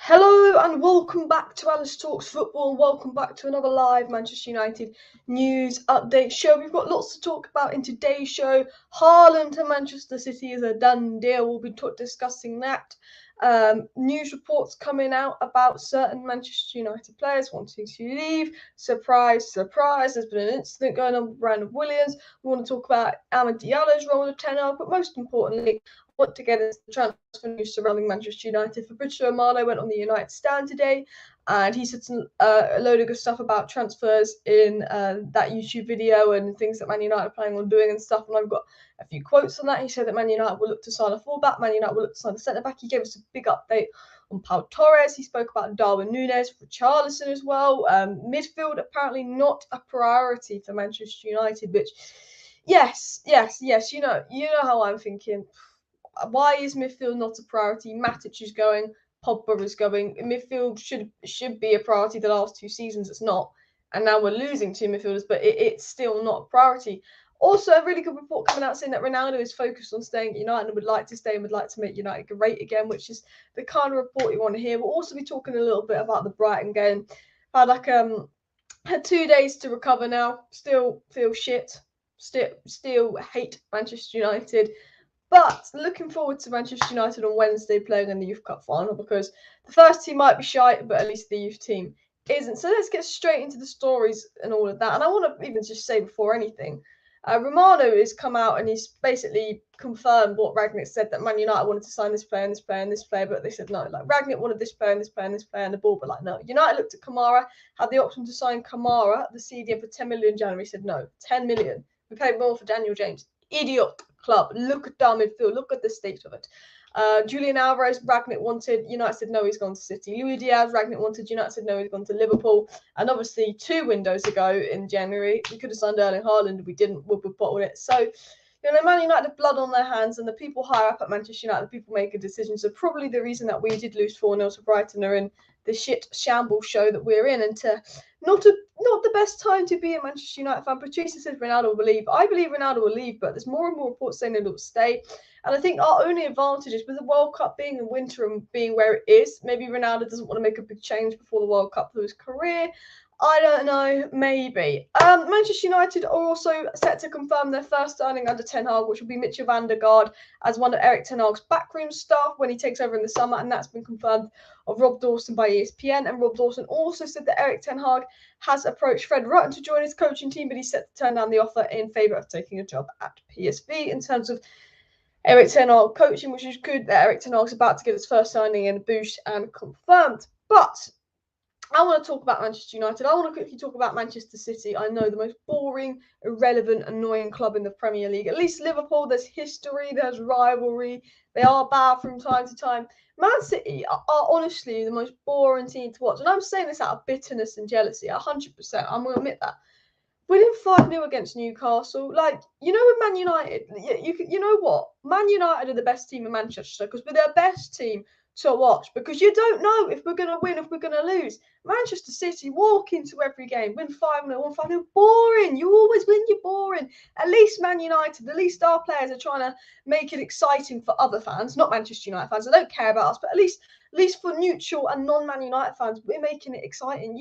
Hello and welcome back to Alice Talks Football and welcome back to another live Manchester United news update show. We've got lots to talk about in today's show. Haaland to Manchester City is a done deal. We'll be discussing that. News reports coming out about certain Manchester United players wanting to leave. Surprise, surprise. There's been an incident going on with Brandon Williams. We want to talk about Amad Diallo's role in tenor, but most importantly, want to get into the transfer news surrounding Manchester United. FABRIZIO Romano went on the United stand today, and he said a load of good stuff about transfers in that YouTube video and things that Man United are planning on doing and stuff. And I've got a few quotes on that. He said that Man United will look to sign a fullback, Man United will look to sign a centre-back. He gave us a big update on Pau Torres. He spoke about DARWIN, Nunez, RICHARLISON as well. Midfield apparently not a priority for Manchester United, which, yes, you know how I'm thinking. Why is midfield not a priority? Matic is going, Pogba is going. Midfield should be a priority the last 2 seasons. It's not. And now we're losing 2 midfielders, but it's still not a priority. Also, a really good report coming out saying that Ronaldo is focused on staying at United and would like to stay and would like to make United great again, which is the kind of report you want to hear. We'll also be talking a little bit about the Brighton game. Had 2 days to recover now. Still feel shit. Still hate Manchester United. But looking forward to Manchester United on Wednesday playing in the Youth Cup final, because the first team might be shite, but at least the youth team isn't. So let's get straight into the stories and all of that. And I want to even just say before anything, Romano has come out and he's basically confirmed what Rangnick said, that Man United wanted to sign this player and this player and this player, but they said no. Like, Rangnick wanted this player and this player and this player and the ball, but like, no. United looked at Kamara, had the option to sign Kamara, the CDM, for 10 million in January. Said no, 10 million. We paid more for Daniel James. Idiot club. Look at our midfield. Look at the state of it. Julian Alvarez, Rangnick wanted. United said no, he's gone to City. Luis Diaz, Rangnick wanted. United said no, he's gone to Liverpool. And obviously, 2 windows ago in January, we could have signed Erling Haaland. We didn't. We've bottled it. So, Man United have blood on their hands, and the people higher up at Manchester United, the people making decisions, so probably the reason that we did lose 4-0 to Brighton are in the shit shambles show that we're in, and to not the best time to be a Manchester United fan. Patricia says Ronaldo will leave. I believe Ronaldo will leave, but there's more and more reports saying he'll stay. And I think our only advantage is with the World Cup being in winter and being where it is. Maybe Ronaldo doesn't want to make a big change before the World Cup for his career. I don't know, maybe. Manchester United are also set to confirm their first signing under Ten Hag, which will be Mitchell van der Gaard as one of Erik Ten Hag's backroom staff when he takes over in the summer, and that's been confirmed of Rob Dawson by ESPN. And Rob Dawson also said that Erik Ten Hag has approached Fred Rutten to join his coaching team, but he's set to turn down the offer in favour of taking a job at PSV. In terms of Erik Ten Hag coaching, which is good that Erik Ten Hag's about to get his first signing in boost and confirmed. But I want to talk about Manchester United. I want to quickly talk about Manchester City. I know, the most boring, irrelevant, annoying club in the Premier League. At least Liverpool, there's history, there's rivalry. They are bad from time to time. Man City are honestly the most boring team to watch. And I'm saying this out of bitterness and jealousy, 100%. I'm going to admit that. Winning 5-0 against Newcastle, with Man United, you know what? Man United are the best team in Manchester because we're their best team to watch, because you don't know if we're going to win, if we're going to lose. Manchester City walk into every game, win 5-0, win 5-0. Boring. You always win, you're boring. At least Man United, at least our players are trying to make it exciting for other fans, not Manchester United fans. They don't care about us, but at least for neutral and non-Man United fans, we're making it exciting.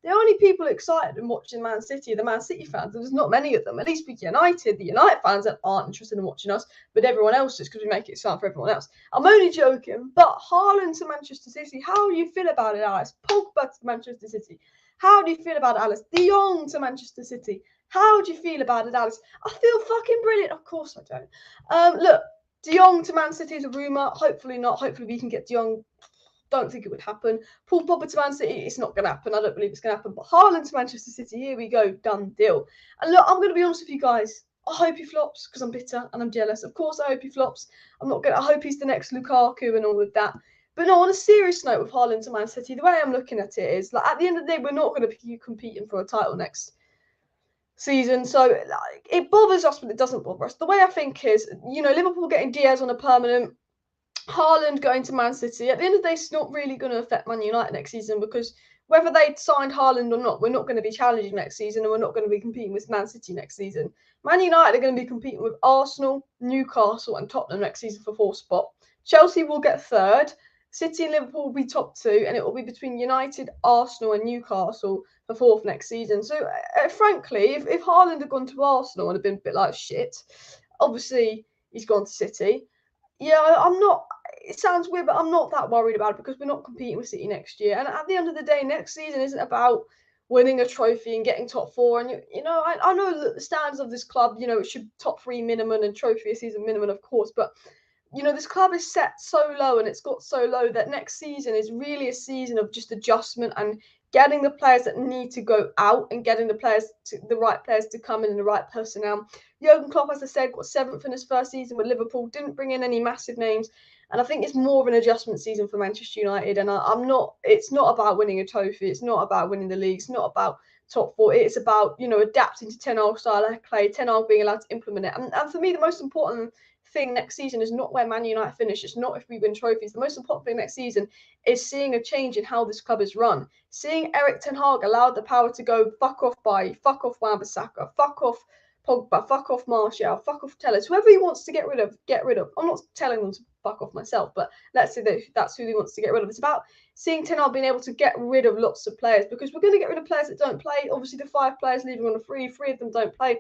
The only people excited in watching Man City are the Man City fans. There's not many of them. At least with United, the United fans aren't interested in watching us, but everyone else is, because we make it exciting for everyone else. I'm only joking, but Haaland to Manchester City, how do you feel about it, Alice? Pogba to Manchester City, how do you feel about it, Alice? De Jong to Manchester City, how do you feel about it, Alice? I feel fucking brilliant. Of course I don't. Look, De Jong to Man City is a rumour. Hopefully not. Hopefully we can get De Jong. Don't think it would happen. Paul Pogba to Man City, it's not going to happen. I don't believe it's going to happen. But Haaland to Manchester City, here we go. Done deal. And look, I'm going to be honest with you guys. I hope he flops, because I'm bitter and I'm jealous. Of course I hope he flops. I hope he's the next Lukaku and all of that. But no, on a serious note with Haaland to Man City, the way I'm looking at it is, at the end of the day, we're not going to be competing for a title next season. So it bothers us, but it doesn't bother us. The way I think is, Liverpool getting Diaz on a permanent, Haaland going to Man City, at the end of the day, it's not really going to affect Man United next season, because whether they signed Haaland or not, we're not going to be challenging next season, and we're not going to be competing with Man City next season. Man United are going to be competing with Arsenal, Newcastle and Tottenham next season for 4th spot. Chelsea will get 3rd. City and Liverpool will be top 2, and it will be between United, Arsenal, and Newcastle for 4th next season. So, frankly, if Haaland had gone to Arsenal and had been a bit like shit, obviously he's gone to City. Yeah, I'm not. It sounds weird, but I'm not that worried about it because we're not competing with City next year. And at the end of the day, next season isn't about winning a trophy and getting top 4. And I know that the standards of this club, it should top 3 minimum and trophy a season minimum, of course. But this club is set so low and it's got so low that next season is really a season of just adjustment and getting the players that need to go out and getting the right players to come in and the right personnel. Jurgen Klopp, as I said, got 7th in his first season with Liverpool, didn't bring in any massive names. And I think it's more of an adjustment season for Manchester United. And it's not about winning a trophy. It's not about winning the league. It's not about top 4. It's about, adapting to Ten Hag style of play, Ten Hag being allowed to implement it. And for me, the most important thing next season is not where Man United finish. It's not if we win trophies. The most important thing next season is seeing a change in how this club is run. Seeing Erik ten Hag allowed the power to go fuck off Wan-Bissaka, fuck off Pogba, fuck off Martial, fuck off Tellers, whoever he wants to get rid of, get rid of. I'm not telling them to fuck off myself, but let's say that's who he wants to get rid of. It's about seeing Ten Hag being able to get rid of lots of players because we're going to get rid of players that don't play. Obviously, the 5 players leaving on a free, 3 of them don't play.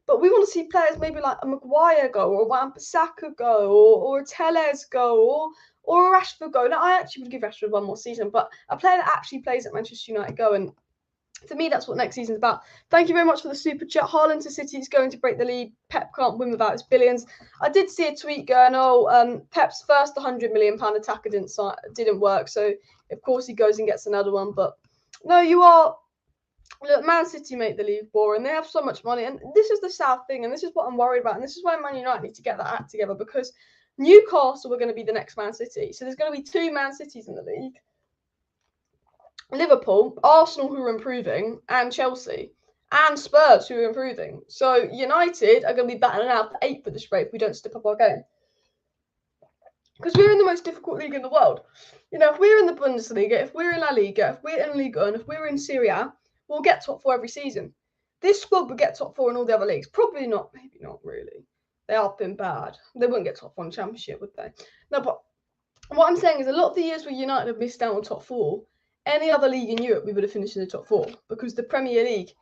But we want to see players maybe like a Maguire go, or a Wan-Bissaka go, or a Tellez go, or a Rashford go. Now, I actually would give Rashford one more season, but a player that actually plays at Manchester United go. And for me, that's what next season's about. Thank you very much for the super chat. Haaland to City is going to break the lead. Pep can't win without his billions. I did see a tweet going, Pep's first £100 million attacker didn't work. So, of course, he goes and gets another one. But, no, you are... Look, Man City make the league boring. They have so much money. And this is the sad thing. And this is what I'm worried about. And this is why Man United need to get that act together. Because Newcastle are going to be the next Man City. So there's going to be 2 Man Cities in the league. Liverpool, Arsenal, who are improving, and Chelsea. And Spurs, who are improving. So United are going to be battling out for 8th for this rate if we don't step up our game. Because we're in the most difficult league in the world. If we're in the Bundesliga, if we're in La Liga, if we're in Liga 1, if we're in Serie A, we'll get top 4 every season. This squad would get top 4 in all the other leagues. Probably not. Maybe not really. They have been bad. They wouldn't get top 4 in the Championship, would they? No, but what I'm saying is a lot of the years where United have missed out on top 4, any other league in Europe, we would have finished in the top 4 because the Premier League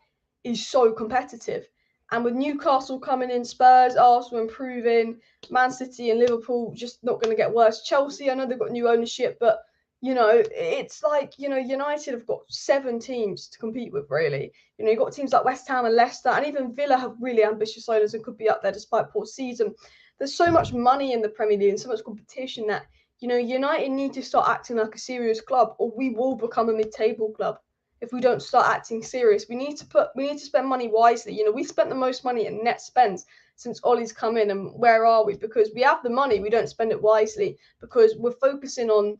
is so competitive. And with Newcastle coming in, Spurs, Arsenal improving, Man City and Liverpool just not going to get worse. Chelsea, I know they've got new ownership, but it's like, United have got 7 teams to compete with, really. You've got teams like West Ham and Leicester, and even Villa have really ambitious owners and could be up there despite poor season. There's so much money in the Premier League and so much competition that, United need to start acting like a serious club, or we will become a mid-table club if we don't start acting serious. We need to spend money wisely. We spent the most money in net spends since Ollie's come in, and where are we? Because we have the money, we don't spend it wisely because we're focusing on,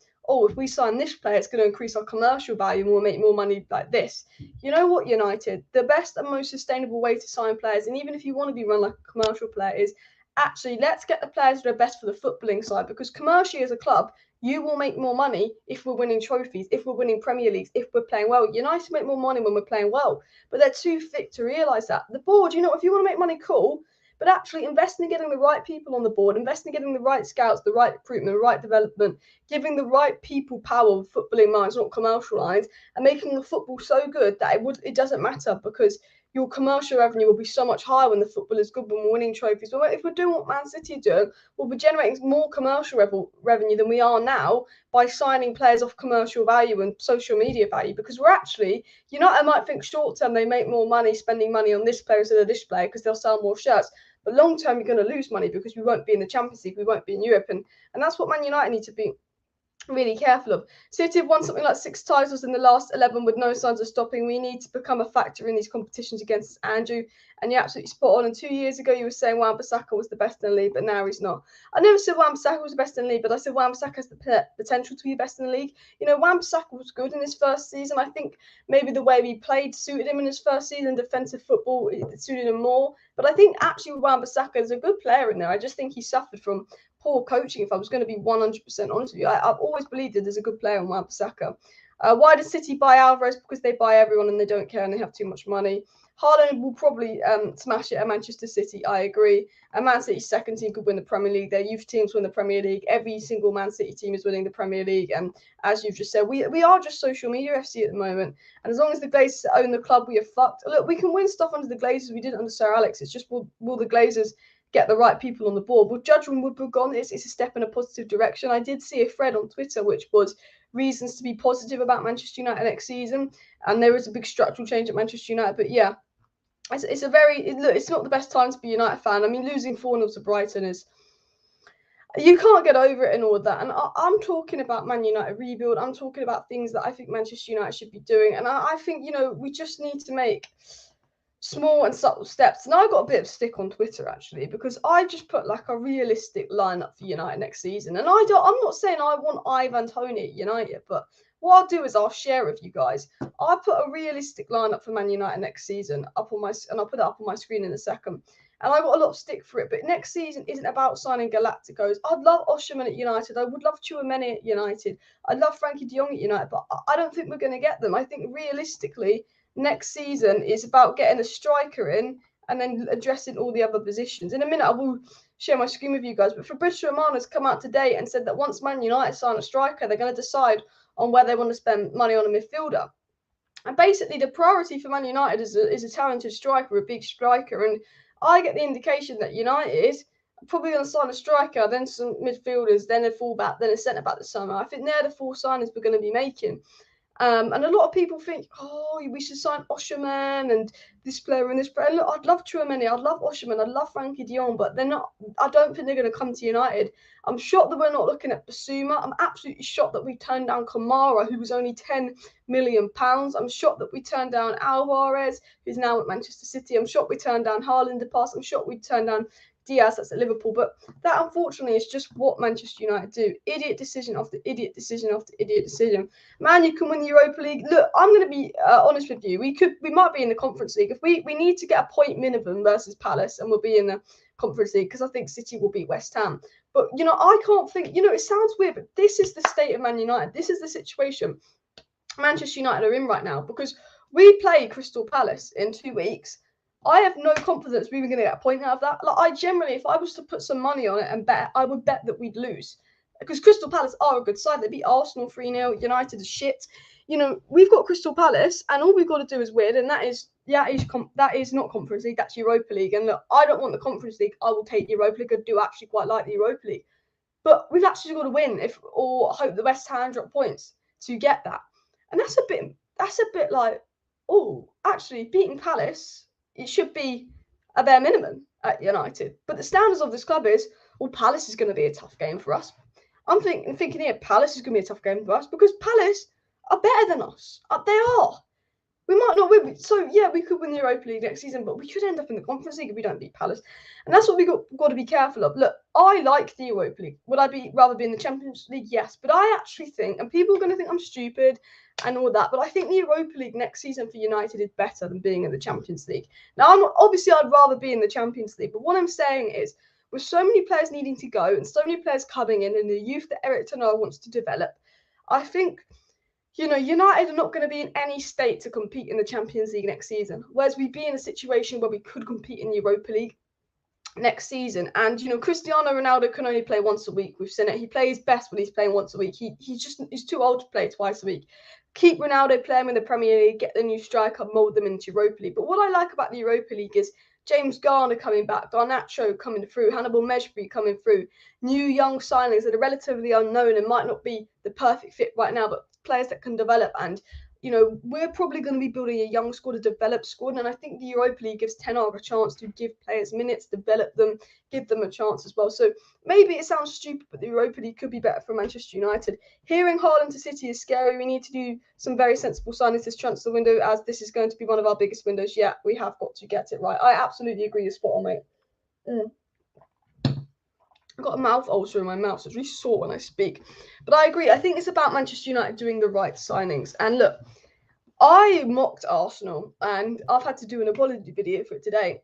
if we sign this player, it's going to increase our commercial value and we'll make more money like this. You know what, United? The best and most sustainable way to sign players, and even if you want to be run like a commercial player, is actually let's get the players that are best for the footballing side, because commercially as a club, you will make more money if we're winning trophies, if we're winning Premier Leagues, if we're playing well. United make more money when we're playing well, but they're too thick to realise that. The board, if you want to make money, cool, but actually invest in getting the right people on the board, invest in getting the right scouts, the right recruitment, the right development, giving the right people power with footballing minds, not commercial lines, and making the football so good that it doesn't matter, because your commercial revenue will be so much higher when the football is good, when we're winning trophies. But if we're doing what Man City are doing, we'll be generating more commercial revenue than we are now by signing players off commercial value and social media value, because we're actually, United might think short term they make more money spending money on this player instead of this player because they'll sell more shirts. But long term, you're going to lose money because we won't be in the Champions League, we won't be in Europe. And that's what Man United need to be really careful of. City have won something like 6 titles in the last 11 with no signs of stopping. We need to become a factor in these competitions against Andrew. And you're absolutely spot on. And 2 years ago, you were saying Wan-Bissaka was the best in the league, but now he's not. I never said Wan-Bissaka was the best in the league, but I said Wan-Bissaka has the potential to be the best in the league. Wan-Bissaka was good in his first season. I think maybe the way we played suited him in his first season. Defensive football, it suited him more. But I think actually Wan-Bissaka is a good player in there. I just think he suffered from poor coaching, if I was going to be 100% honest with you. I've always believed that there's a good player in Wan-Bissaka. Why does City buy Alvarez? Because they buy everyone and they don't care and they have too much money. Haaland will probably smash it at Manchester City. I agree. And Man City's second team could win the Premier League. Their youth teams win the Premier League. Every single Man City team is winning the Premier League. And as you've just said, we are just social media FC at the moment. And as long as the Glazers own the club, we are fucked. Look, we can win stuff under the Glazers. We did it under Sir Alex. It's just will the Glazers get the right people on the board? Will Judgment Woodward gone? It's a step in a positive direction. I did see a thread on Twitter which was reasons to be positive about Manchester United next season. And there is a big structural change at Manchester United. But yeah. It's a very look. It's not the best time to be a United fan. I mean, losing 4-0 to Brighton is you can't get over it and all of that. And I'm talking about Man United rebuild. I'm talking about things that I think Manchester United should be doing. And I think we just need to make small and subtle steps. And I got a bit of stick on Twitter actually because I just put like a realistic lineup for United next season. And I'm not saying I want Ivan Toney at United, but what I'll do is I'll share with you guys. I put a realistic lineup for Man United next season up on and I'll put it up on my screen in a second. And I got a lot of stick for it. But next season isn't about signing Galacticos. I'd love Osimhen at United. I would love Tchouameni at United. I'd love Frankie de Jong at United. But I don't think we're going to get them. I think realistically, next season is about getting a striker in and then addressing all the other positions. In a minute, I will share my screen with you guys. But FABRIZIO Romano has come out today and said that once Man United sign a striker, they're going to decide on where they want to spend money on a midfielder. And basically, the priority for Man United is a talented striker, a big striker. And I get the indication that United are probably going to sign a striker, then some midfielders, then a fullback, then a centre-back this summer. I think they're the 4 signings we're going to be making. And a lot of people think, we should sign Osimhen and this player and this player. And look, I'd love Tchouameni, I'd love Osimhen, I'd love Frankie de Jong, but they're not. I don't think they're going to come to United. I'm shocked that we're not looking at Basuma. I'm absolutely shocked that we turned down Kamara, who was only £10 million. I'm shocked that we turned down Alvarez, who's now at Manchester City. I'm shocked we turned down Haaland in the past. I'm shocked we turned down Diaz, that's at Liverpool. But that, unfortunately, is just what Manchester United do. Idiot decision after idiot decision after idiot decision. Man, you can win the Europa League. Look, I'm going to be honest with you. We might be in the Conference League. If we need to get a point minimum versus Palace, and we'll be in the Conference League because I think City will beat West Ham. But, I can't think, it sounds weird, but this is the state of Man United. This is the situation Manchester United are in right now because we play Crystal Palace in 2 weeks. I have no confidence we were going to get a point out of that. Like, I generally, if I was to put some money on it and bet, I would bet that we'd lose. Because Crystal Palace are a good side. They beat Arsenal 3-0. United is shit. We've got Crystal Palace, and all we've got to do is win, and that is not Conference League, that's Europa League. And look, I don't want the Conference League. I will take Europa League. I do actually quite like the Europa League. But we've actually got to win or hope the West Ham drop points to get that. And that's a bit like, actually beating Palace, it should be a bare minimum at United. But the standards of this club is, Palace is going to be a tough game for us. I'm thinking here, Palace is going to be a tough game for us because Palace are better than us. They are. We might not win. So, yeah, we could win the Europa League next season, but we could end up in the Conference League if we don't beat Palace. And that's what we got to be careful of. Look, I like the Europa League. Would I rather be in the Champions League? Yes. But I actually think, and people are going to think I'm stupid and all that, but I think the Europa League next season for United is better than being in the Champions League. Now, obviously, I'd rather be in the Champions League, but what I'm saying is, with so many players needing to go and so many players coming in and the youth that Erik ten Hag wants to develop, I think, United are not going to be in any state to compete in the Champions League next season, whereas we'd be in a situation where we could compete in the Europa League next season. And, Cristiano Ronaldo can only play once a week. We've seen it. He plays best when he's playing once a week. He's too old to play twice a week. Keep Ronaldo playing in the Premier League, get the new striker, mould them into Europa League. But what I like about the Europa League is James Garner coming back, Garnacho coming through, Hannibal Mejbri coming through, new young signings that are relatively unknown and might not be the perfect fit right now, but players that can develop. And, we're probably going to be building a young squad, a developed squad. And I think the Europa League gives Ten Hag a chance to give players minutes, develop them, give them a chance as well. So maybe it sounds stupid, but the Europa League could be better for Manchester United. Hearing Haaland to City is scary. We need to do some very sensible signings this transfer window, as this is going to be one of our biggest windows. Yeah, we have got to get it right. I absolutely agree. You're spot on, mate. I've got a mouth ulcer in my mouth, so it's really sore when I speak. But I agree. I think it's about Manchester United doing the right signings. And look, I mocked Arsenal, and I've had to do an apology video for it today.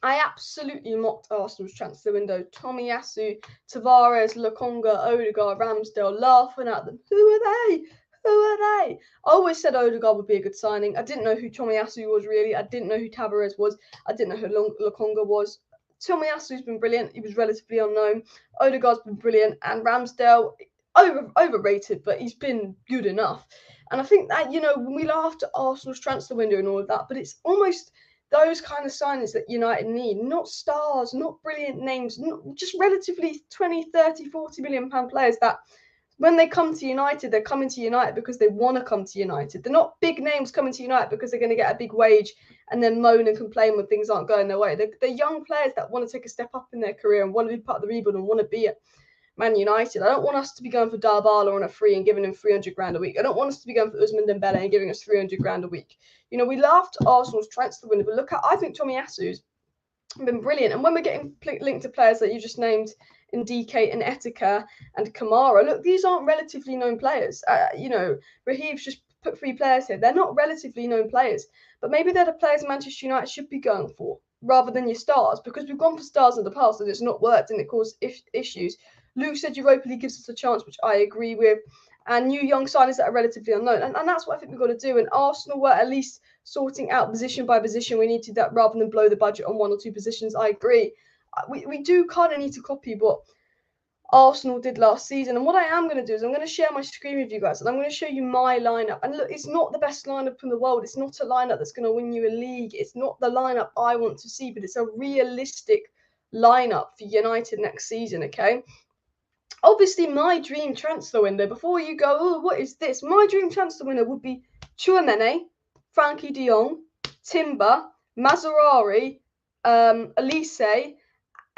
I absolutely mocked Arsenal's transfer window. Tomiyasu, Tavares, Lokonga, Odegaard, Ramsdale, laughing at them. Who are they? Who are they? I always said Odegaard would be a good signing. I didn't know who Tomiyasu was really. I didn't know who Tavares was. I didn't know who Lokonga was. Tomiyasu's been brilliant. He was relatively unknown. Odegaard's been brilliant. And Ramsdale, overrated, but he's been good enough. And I think that, when we laughed at Arsenal's transfer window and all of that, but it's almost those kind of signings that United need. Not stars, not brilliant names, just relatively 20, 30, 40 million pound players that when they come to United, they're coming to United because they want to come to United. They're not big names coming to United because they're going to get a big wage and then moan and complain when things aren't going their way. They're young players that want to take a step up in their career and want to be part of the rebuild and want to be at Man United. I don't want us to be going for Dybala on a free and giving him 300 grand a week. I don't want us to be going for Ousmane Dembele and giving us 300 grand a week. We laughed at Arsenal's transfer window, but I think Tomiyasu's been brilliant. And when we're getting linked to players that you just named in DK and Etika and Kamara, look, these aren't relatively known players. Rahiv's just put 3 players here. They're not relatively known players, but maybe they're the players Manchester United should be going for rather than your stars, because we've gone for stars in the past and it's not worked and it caused issues. Luke said Europa League gives us a chance, which I agree with, and new young signings that are relatively unknown. And that's what I think we've got to do. And Arsenal were at least sorting out position by position. We need to do that rather than blow the budget on 1 or 2 positions. I agree. We do kind of need to copy what Arsenal did last season. And what I am going to do is I'm going to share my screen with you guys and I'm going to show you my lineup. And look, it's not the best lineup in the world. It's not a lineup that's going to win you a league. It's not the lineup I want to see, but it's a realistic lineup for United next season, okay? Obviously, my dream transfer window, before you go, oh, what is this? My dream transfer window would be Tchouaméni, Frankie de Jong, Timber, Mazraoui, Elise,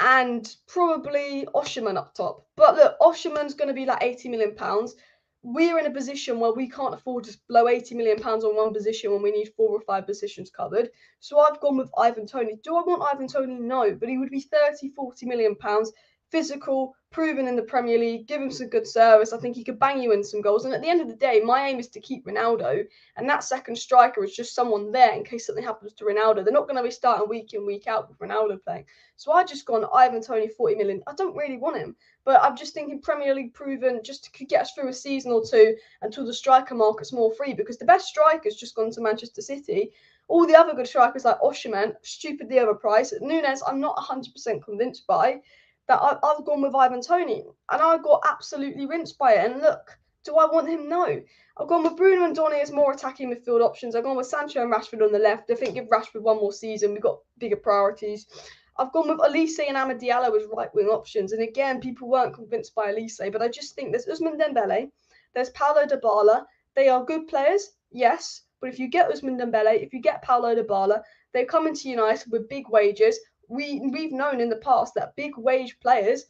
and probably Osimhen up top. But look, Osimhen's going to be like £80 million. We're in a position where we can't afford to blow £80 million on one position when we need 4 or 5 positions covered. So I've gone with Ivan Toney. Do I want Ivan Toney? No, but he would be 30, 40 million pounds. Physical, proven in the Premier League, give him some good service. I think he could bang you in some goals. And at the end of the day, my aim is to keep Ronaldo. And that second striker is just someone there in case something happens to Ronaldo. They're not going to be starting week in, week out with Ronaldo playing. So I just gone Ivan Toney, 40 million. I don't really want him. But I'm just thinking Premier League proven, just to get us through a season or 2 until the striker market's more free. Because the best striker's just gone to Manchester City. All the other good strikers like Osimhen, stupidly overpriced. Nunez, I'm not 100% convinced by. That I've gone with Ivan Toney, and I got absolutely rinsed by it. And look, do I want him? No. I've gone with Bruno and Donny as more attacking midfield options. I've gone with Sancho and Rashford on the left. I think give Rashford 1 more season. We've got bigger priorities. I've gone with Elise and Amad Diallo as right-wing options. And again, people weren't convinced by Elise, but I just think there's Ousmane Dembele, there's Paulo Dybala. They are good players, yes, but if you get Ousmane Dembele, if you get Paulo Dybala, they come into United with big wages. We've known in the past that big wage players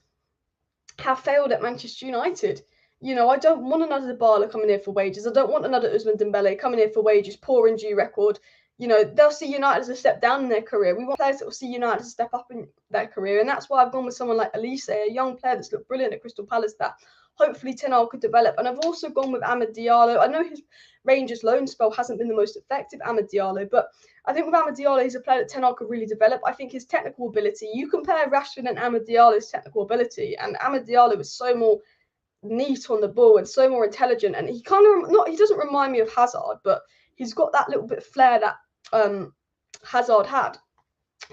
have failed at Manchester United. I don't want another Dybala coming here for wages. I don't want another Ousmane Dembele coming here for wages, poor injury record. They'll see United as a step down in their career. We want players that will see United as a step up in their career. And that's why I've gone with someone like Elise, a young player that's looked brilliant at Crystal Palace that hopefully Ten Hag could develop. And I've also gone with Amad Diallo. I know his Rangers loan spell hasn't been the most effective, Amad Diallo, but I think with Amad Diallo, he's a player that Ten Hag could really develop. I think his technical ability, you compare Rashford and Amad Diallo's technical ability, and Amad Diallo is so more neat on the ball and so more intelligent. And he he doesn't remind me of Hazard, but he's got that little bit of flair that Hazard had.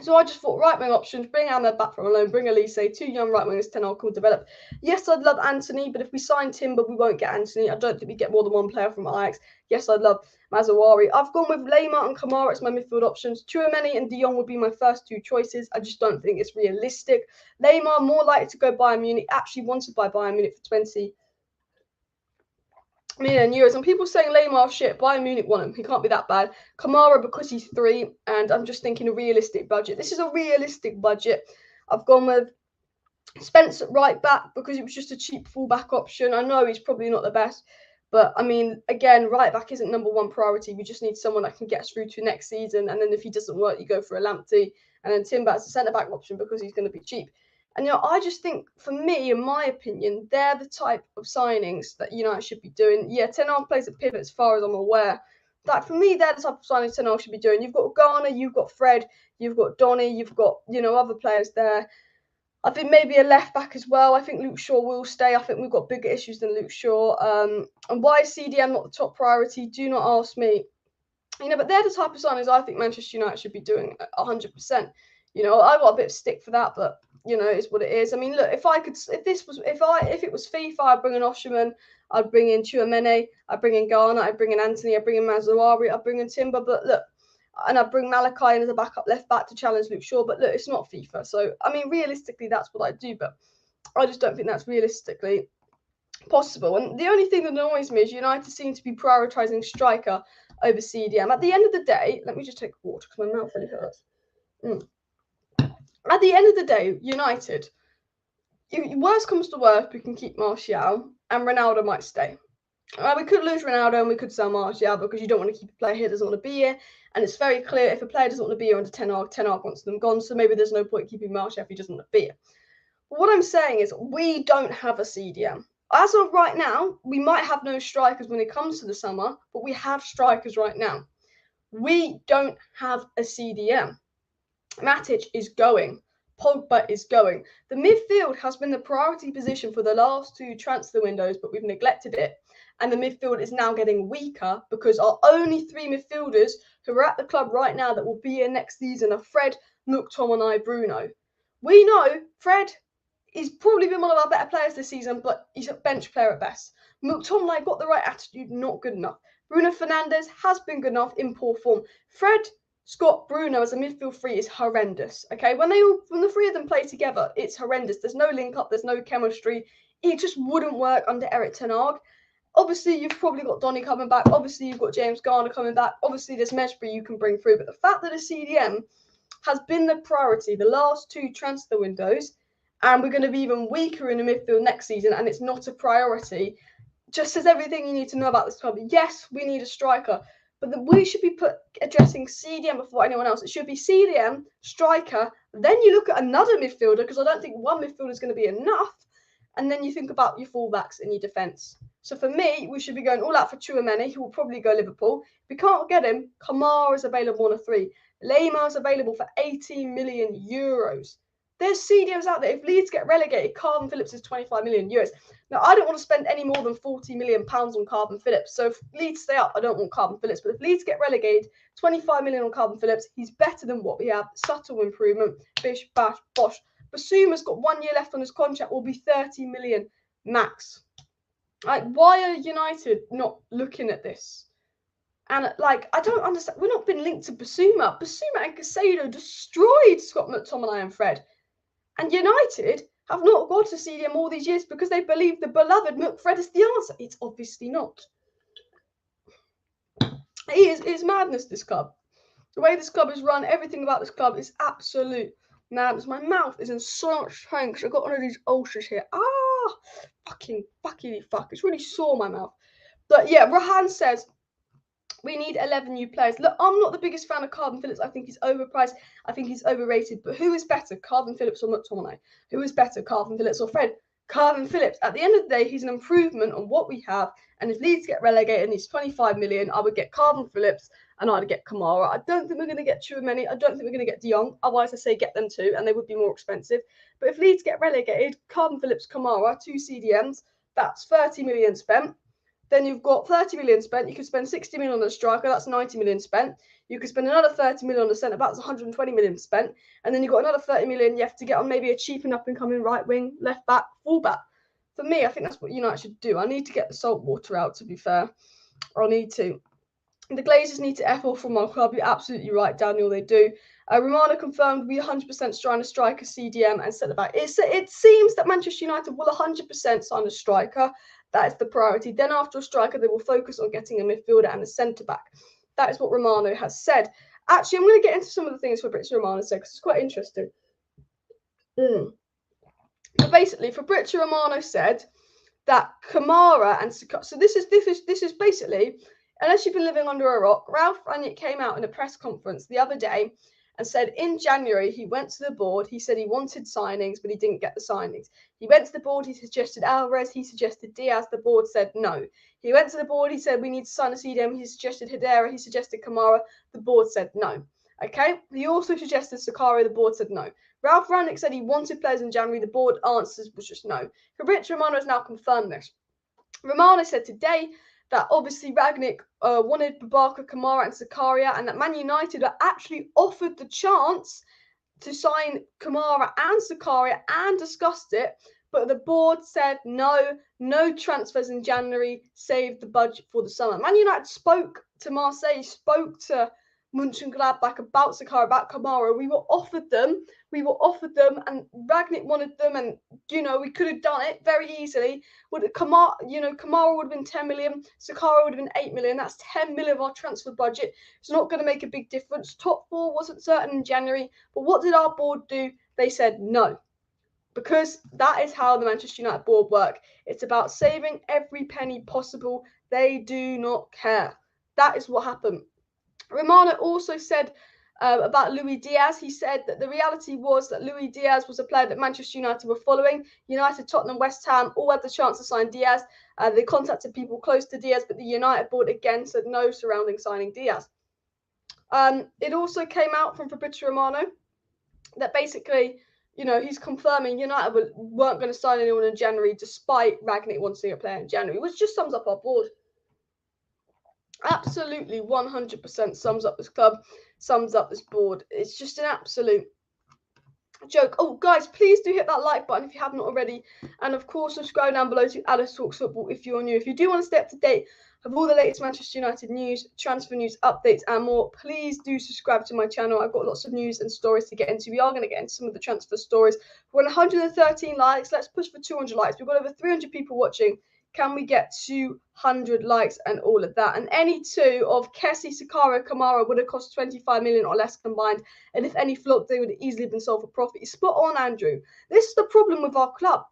So I just thought right-wing options, bring Ahmed back from alone, bring Elise, 2 young right-wingers Ten Hag could develop. Yes, I'd love Anthony, but if we sign Timber, we won't get Anthony. I don't think we get more than 1 player from Ajax. Yes, I'd love Mazraoui. I've gone with LAIMER and Kamara as my midfield options. Tchouaméni and de Jong would be my first 2 choices. I just don't think it's realistic. LAIMER, more likely to go Bayern Munich, actually wanted by Bayern Munich for 20 million euros. And people saying LAIMER, shit, Bayern Munich want him. He can't be that bad. Kamara, because he's 3, and I'm just thinking a realistic budget. This is a realistic budget. I've gone with Spence at right back because it was just a cheap fullback option. I know he's probably not the best, but I mean, again, right back isn't number 1 priority. We just need someone that can get us through to next season. And then if he doesn't work, you go for a Lamptey, and then Timber as a centre back option because he's going to be cheap. And, I just think, for me, in my opinion, they're the type of signings that United should be doing. Yeah, Ten Hag plays a pivot as far as I'm aware. That, for me, they're the type of signings Ten Hag should be doing. You've got Garner, you've got Fred, you've got Donny, you've got, other players there. I think maybe a left back as well. I think Luke Shaw will stay. I think we've got bigger issues than Luke Shaw. And why is CDM not the top priority? Do not ask me. But they're the type of signings I think Manchester United should be doing 100%. I got a bit of stick for that, but it's what it is. I mean, look, if it was FIFA, I'd bring in Osherman, I'd bring in Tchouaméni, I'd bring in Ghana, I'd bring in Anthony, I'd bring in Mazraoui, I'd bring in Timber, but look, and I'd bring Malachi in as a backup left back to challenge Luke Shaw. But look, it's not FIFA, so I mean, realistically, that's what I'd do, but I just don't think that's realistically possible. And the only thing that annoys me is United seem to be prioritising striker over CDM. At the end of the day, let me just take water because my mouth really hurts. At the end of the day, United, worst comes to worst, we can keep Martial and Ronaldo might stay. We could lose Ronaldo and we could sell Martial because you don't want to keep a player here, doesn't want to be here. And it's very clear if a player doesn't want to be here under Ten Hag wants them gone. So maybe there's no point keeping Martial if he doesn't want to be here. But what I'm saying is we don't have a CDM. As of right now, we might have no strikers when it comes to the summer, but we have strikers right now. We don't have a CDM. Matic is going. Pogba is going. The midfield has been the priority position for the last 2 transfer windows, but we've neglected it. And the midfield is now getting weaker because our only 3 midfielders who are at the club right now that will be here next season are Fred, McTominay, Bruno. We know Fred, he's probably been one of our better players this season, but he's a bench player at best. McTominay got the right attitude, not good enough. Bruno Fernandes has been good enough in poor form. Fred, Scott, Bruno as a midfield 3 is horrendous. Okay, when the 3 of them play together, it's horrendous. There's no link up, there's no chemistry. It just wouldn't work under Erik Ten Hag. Obviously, you've probably got Donny coming back. Obviously, you've got James Garner coming back. Obviously, there's Meshbury you can bring through. But the fact that a CDM has been the priority the last 2 transfer windows, and we're going to be even weaker in the midfield next season, and it's not a priority, just says everything you need to know about this club. Yes, we need a striker, but we should be addressing CDM before anyone else. It should be CDM, striker, then you look at another midfielder, because I don't think one midfielder is going to be enough, and then you think about your fullbacks and your defence. So for me, we should be going all out for Tchouaméni, who will probably go Liverpool. If we can't get him, Kamara is available on a 3. LAIMER is available for 18 million euros. There's CDMs out there. If Leeds get relegated, Calvin Phillips is 25 million euros. Now, I don't want to spend any more than 40 million pounds on Calvin Phillips. So if Leeds stay up, I don't want Calvin Phillips. But if Leeds get relegated, 25 million on Calvin Phillips, he's better than what we have. Subtle improvement. Bish, bash, bosh. Basuma's got 1 year left on his contract, will be 30 million max. Like, why are United not looking at this? And, I don't understand. We're not been linked to Basuma. Basuma and Caicedo destroyed Scott McTominay and Fred. And United have not got to CDM all these years because they believe the beloved McFred is the answer. It's obviously not. It's madness, this club. The way this club is run, everything about this club is absolute madness. My mouth is in so much pain because I've got one of these ulcers here. Fucking fuck. It's really sore, my mouth. But yeah, Rahan says, we need 11 new players. Look, I'm not the biggest fan of Calvin Phillips. I think he's overpriced. I think he's overrated. But who is better, Calvin Phillips or McTominay? Who is better, Calvin Phillips or Fred? Calvin Phillips. At the end of the day, he's an improvement on what we have. And if Leeds get relegated and he's 25 million, I would get Calvin Phillips and I'd get Kamara. I don't think we're going to get Tchouaméni. I don't think we're going to get De Jong. Otherwise, I say get them too, and they would be more expensive. But if Leeds get relegated, Calvin Phillips, Kamara, 2 CDMs, that's 30 million spent. Then you've got 30 million spent. You could spend 60 million on the striker. That's 90 million spent. You could spend another 30 million on the centre. That's 120 million spent. And then you've got another 30 million you have to get on maybe a cheap and up-and-coming right wing, left back, full back. For me, I think that's what United should do. I need to get the salt water out, to be fair. I need to. The Glazers need to F off from our club. You're absolutely right, Daniel. They do. Romano confirmed we 100% sign a striker, CDM, and centre back. It seems that Manchester United will 100% sign a striker. That is the priority. Then after a striker, they will focus on getting a midfielder and a centre-back. That is what Romano has said. Actually, I'm going to get into some of the things Fabrizio Romano said because it's quite interesting. But basically, Fabrizio Romano said that Kamara and so this is basically, unless you've been living under a rock, Ralph Rangnick came out in a press conference the other day and said in January he went to the board. He said he wanted signings, but he didn't get the signings. He went to the board. He suggested Alvarez. He suggested Diaz. The board said no. He went to the board. He said we need to sign a CDM. He suggested Hedera. He suggested Kamara. The board said no. Okay. He also suggested Sakari. The board said no. Ralph Rangnick said he wanted players in January. The board answers was just no. Fabrizio Romano has now confirmed this. Romano said today that obviously Rangnick wanted Babaka, Kamara and Zakaria, and that Man United are actually offered the chance to sign Kamara and Zakaria and discussed it, but the board said no transfers in January, save the budget for the summer. Man United spoke to Marseille, spoke to Mönchengladbach about Zakaria, about Kamara. We were offered them, and Rangnick wanted them, and we could have done it very easily. Kamara would have been 10 million, Zakaria would have been 8 million. That's 10 million of our transfer budget. It's not going to make a big difference. Top four wasn't certain in January, but what did our board do? They said no. Because that is how the Manchester United board work. It's about saving every penny possible. They do not care. That is what happened. Romano also said about Luis Diaz. He said that the reality was that Luis Diaz was a player that Manchester United were following. United, Tottenham, West Ham all had the chance to sign Diaz. They contacted people close to Diaz, but the United board again said no surrounding signing Diaz. It also came out from Fabrizio Romano that basically, he's confirming United weren't going to sign anyone in January despite Rangnick wanting a player in January, which just sums up our board. Absolutely 100% sums up this club, sums up this board. It's just an absolute joke. Oh, guys, please do hit that like button if you haven't already. And, of course, subscribe down below to Alice Talks Football if you're new. If you do want to stay up to date of all the latest Manchester United news, transfer news, updates, and more, please do subscribe to my channel. I've got lots of news and stories to get into. We are going to get into some of the transfer stories. We're on 113 likes. Let's push for 200 likes. We've got over 300 people watching. Can we get 200 likes and all of that? And any two of Kessie, Zakaria, Kamara would have cost 25 million or less combined. And if any flopped, they would have easily been sold for profit. You're spot on, Andrew. This is the problem with our club.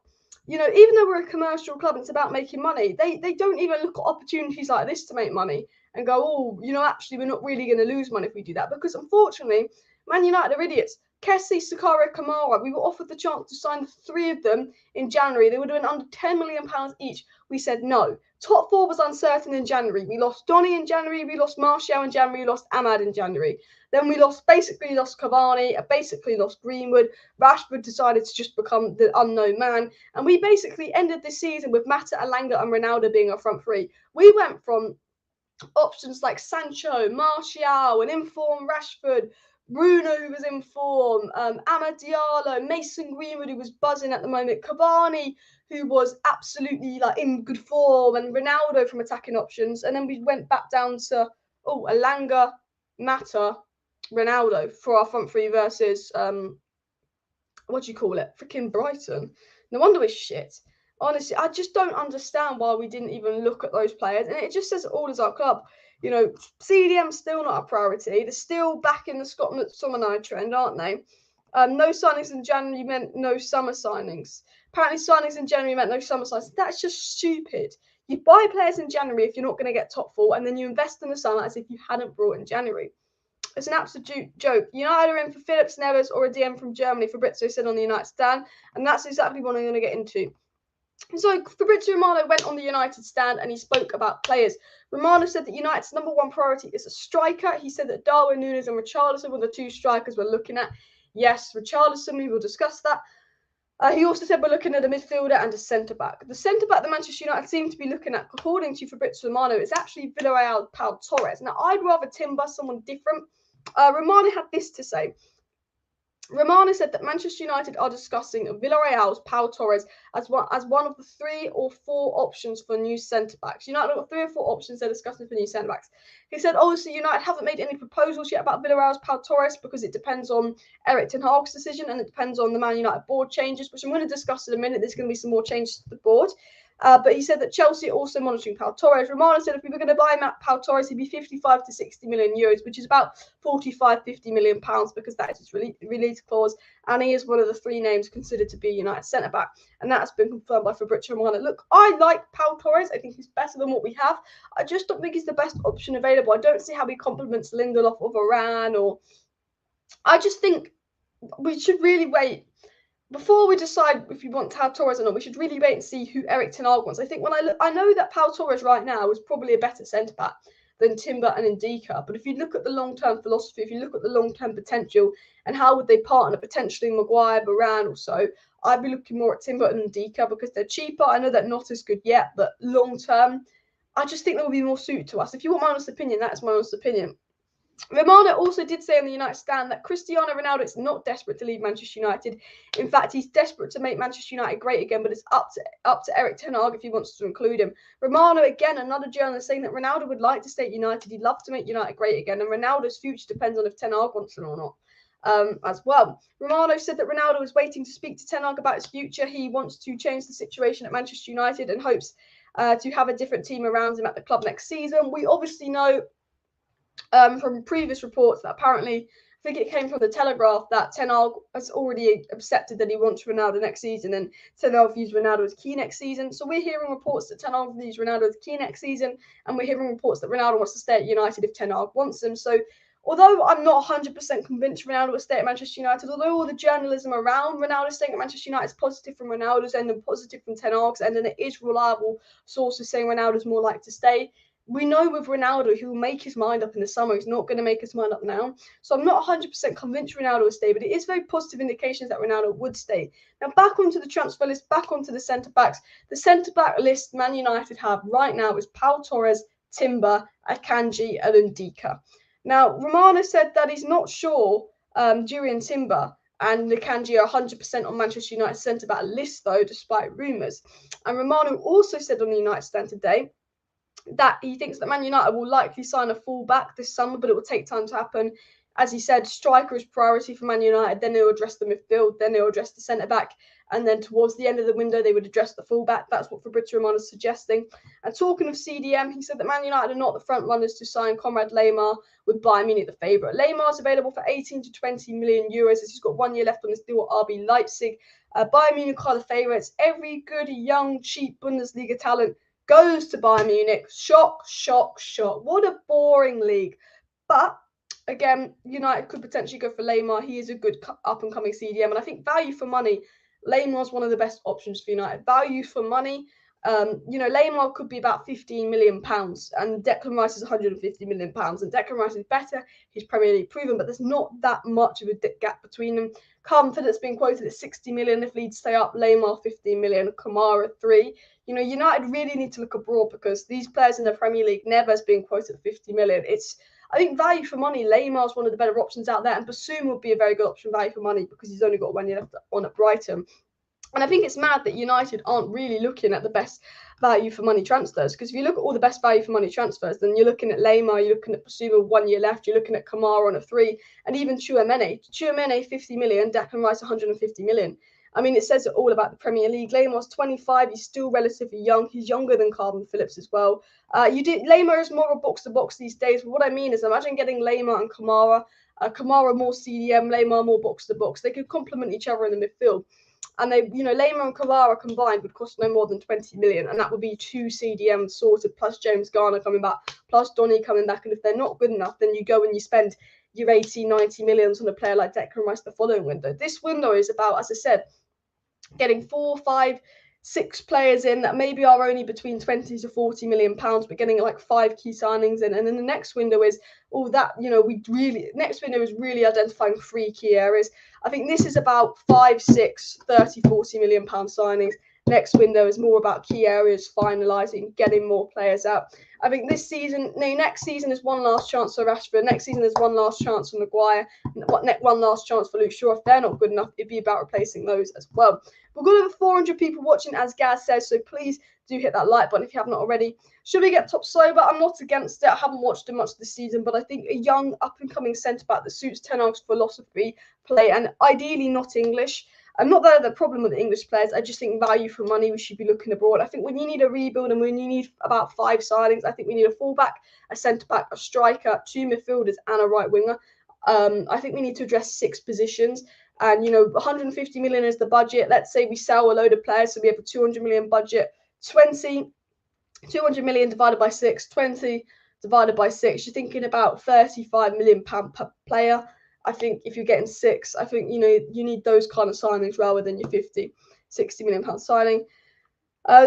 Even though we're a commercial club, it's about making money. They don't even look at opportunities like this to make money and go, oh, actually, we're not really going to lose money if we do that. Because unfortunately, Man United are idiots. Kessie, Zakaria, Kamara, we were offered the chance to sign the three of them in January. They would have been under £10 million each. We said no. Top four was uncertain in January. We lost Donny in January. We lost Martial in January. We lost Ahmad in January. Then we basically lost Cavani, basically lost Greenwood. Rashford decided to just become the unknown man. And we basically ended this season with Mata, Alanga and Ronaldo being our front three. We went from options like Sancho, Martial, an informed Rashford, Bruno, who was in form, Amad Diallo, Mason Greenwood, who was buzzing at the moment, Cavani, who was absolutely in good form, and Ronaldo from attacking options. And then we went back down to, Alanga, Mata, Ronaldo for our front three versus, freaking Brighton. No wonder we're shit. Honestly, I just don't understand why we didn't even look at those players. And it just says it all as our club. CDM's still not a priority. They're still back in the Scotland summer night trend, aren't they? No signings in January meant no summer signings. Apparently signings in January meant no summer signings. That's just stupid. You buy players in January if you're not going to get top four, and then you invest in the summer as if you hadn't brought in January. It's an absolute joke. United are in for Phillips, Neves, or a DM from Germany, Fabrizio said on the United stand, and that's exactly what I'm going to get into. So Fabrizio Romano went on the United stand and he spoke about players. Romano said that United's number one priority is a striker. He said that Darwin, Nunez and Richarlison were the two strikers we're looking at. Yes, Richarlison, we will discuss that. He also said we're looking at a midfielder and a centre-back. The centre-back that Manchester United seem to be looking at, according to Fabrizio Romano, is actually Villarreal Pau Torres. Now, I'd rather timber someone different. Romano had this to say. Romano said that Manchester United are discussing Villarreal's Pau Torres as one of the 3 or 4 options for new centre-backs. United have got 3 or 4 options they're discussing for new centre-backs. He said, obviously, United haven't made any proposals yet about Villarreal's Pau Torres because it depends on ERIK ten Hag's decision and it depends on the Man United board changes, which I'm going to discuss in a minute. There's going to be some more changes to the board. But he said that Chelsea are also monitoring Pau Torres. Romano said if we were going to buy Pau Torres, he'd be 55 to 60 million euros, which is about 45, 50 million pounds because that is his release clause. And he is one of the 3 names considered to be United centre-back. And that has been confirmed by Fabrizio Romano. Look, I like Pau Torres. I think he's better than what we have. I just don't think he's the best option available. I don't see how he complements Lindelof or Varane. I just think we should really wait. Before we decide if we want to have Torres or not, we should really wait and see who ERIK ten Hag wants. I think I know that Pau Torres right now is probably a better centre-back than Timber and Ndika. But if you look at the long-term philosophy, if you look at the long-term potential and how would they partner, potentially Maguire, Varane or so, I'd be looking more at Timber and Ndika because they're cheaper. I know they're not as good yet, but long-term, I just think they will be more suited to us. If you want my honest opinion, that's my honest opinion. Romano also did say on the United stand that Cristiano Ronaldo is not desperate to leave Manchester United. In fact, he's desperate to make Manchester United great again, but it's up to ERIK ten Hag if he wants to include him. Romano, again, another journalist saying that Ronaldo would like to stay at United. He'd love to make United great again, and Ronaldo's future depends on if ten Hag wants him or not. As well. Romano said that Ronaldo is waiting to speak to Ten Hag about his future. He wants to change the situation at Manchester United and hopes to have a different team around him at the club next season. We obviously know from previous reports that apparently, I think it came from the Telegraph, that Ten Hag has already accepted that he wants Ronaldo next season, and Ten Hag views Ronaldo as key next season. So we're hearing reports that Ten Hag views Ronaldo as key next season, and we're hearing reports that Ronaldo wants to stay at United if Ten Hag wants him. So although I'm not 100% convinced Ronaldo will stay at Manchester United, although all the journalism around Ronaldo staying at Manchester United is positive from Ronaldo's end and positive from Ten Hag's end, and it is reliable sources saying Ronaldo's more likely to stay, we know with Ronaldo, he will make his mind up in the summer. He's not going to make his mind up now. So I'm not 100% convinced Ronaldo will stay, but it is very positive indications that Ronaldo would stay. Now, back onto the transfer list, back onto the centre-backs. The centre-back list Man United have right now is Pau Torres, Timber, Akanji, and Ndika. Now, Romano said that he's not sure Jurriën Timber and Akanji are 100% on Manchester United centre-back list, though, despite rumours. And Romano also said on the United stand today that he thinks that Man United will likely sign a full-back this summer, but it will take time to happen. As he said, striker is priority for Man United, then they'll address the midfield, then they'll address the centre-back, and then towards the end of the window, they would address the full-back. That's what Fabrizio Romano is suggesting. And talking of CDM, he said that Man United are not the front-runners to sign Conrad LAIMER with Bayern Munich, the favourite. LAIMER is available for 18 to 20 million euros as he's got 1 year left on his deal at RB Leipzig. Bayern Munich are the favourites. Every good, young, cheap Bundesliga talent goes to Bayern Munich. Shock, shock, shock. What a boring league. But again, United could potentially go for LAIMER. He is a good up-and-coming CDM. And I think value for money, LAIMER is one of the best options for United. Value for money, LAIMER could be about £15 million and Declan Rice is £150 million. And Declan Rice is better. He's Premier League proven, but there's not that much of a gap between them. Carbon Phillips being quoted at 60 million if Leeds stay up, LAIMER 15 million, Kamara 3. United really need to look abroad because these players in the Premier League, Neves being quoted at 50 million. I think value for money, LAIMER is one of the better options out there, and Bassoum would be a very good option value for money because he's only got 1 year left on at Brighton. And I think it's mad that United aren't really looking at the best value for money transfers, because if you look at all the best value for money transfers, then you're looking at LAIMER, you're looking at Bassoum with 1 year left, you're looking at Kamara on a 3, and even Tchouaméni 50 million, Declan Rice 150 million. I mean, it says it all about the Premier League. LAIMER's 25. He's still relatively young. He's younger than Carbon Phillips as well. LAIMER is more of a box-to-box these days. But what I mean is, imagine getting LAIMER and Kamara. Kamara more CDM, LAIMER more box-to-box. They could complement each other in the midfield. And LAIMER and Kamara combined would cost no more than 20 million. And that would be 2 CDMs sorted, plus James Garner coming back, plus Donny coming back. And if they're not good enough, then you go and you spend your 80, 90 millions on a player like Declan Rice the following window. This window is about, as I said, getting 4, 5, 6 players in that maybe are only between 20 to 40 million pounds, but getting like 5 key signings in. And then the next window is next window is really identifying 3 key areas. I think this is about 5, 6, 30, 40 million pound signings. Next window is more about key areas, finalising, getting more players out. I think next season is one last chance for Rashford. Next season is one last chance for Maguire. One last chance for Luke Shaw. If they're not good enough, it'd be about replacing those as well. We've got over 400 people watching, as Gaz says, so please do hit that like button if you have not already. Should we get top sober? I'm not against it. I haven't watched him much this season, but I think a young, up-and-coming centre-back that suits Ten Hag's philosophy, play, and ideally not English. Not that I have a problem with the English players. I just think value for money, we should be looking abroad. I think when you need a rebuild and when you need about 5 signings, I think we need a fullback, a centre-back, a striker, 2 midfielders, and a right winger. I think we need to address 6 positions. And, 150 million is the budget. Let's say we sell a load of players, so we have a 200 million budget. 200 million divided by 6, 20 divided by 6. You're thinking about 35 million pound per player. I think if you're getting 6, I think, you need those kind of signings rather than your 50, 60 million pound signing.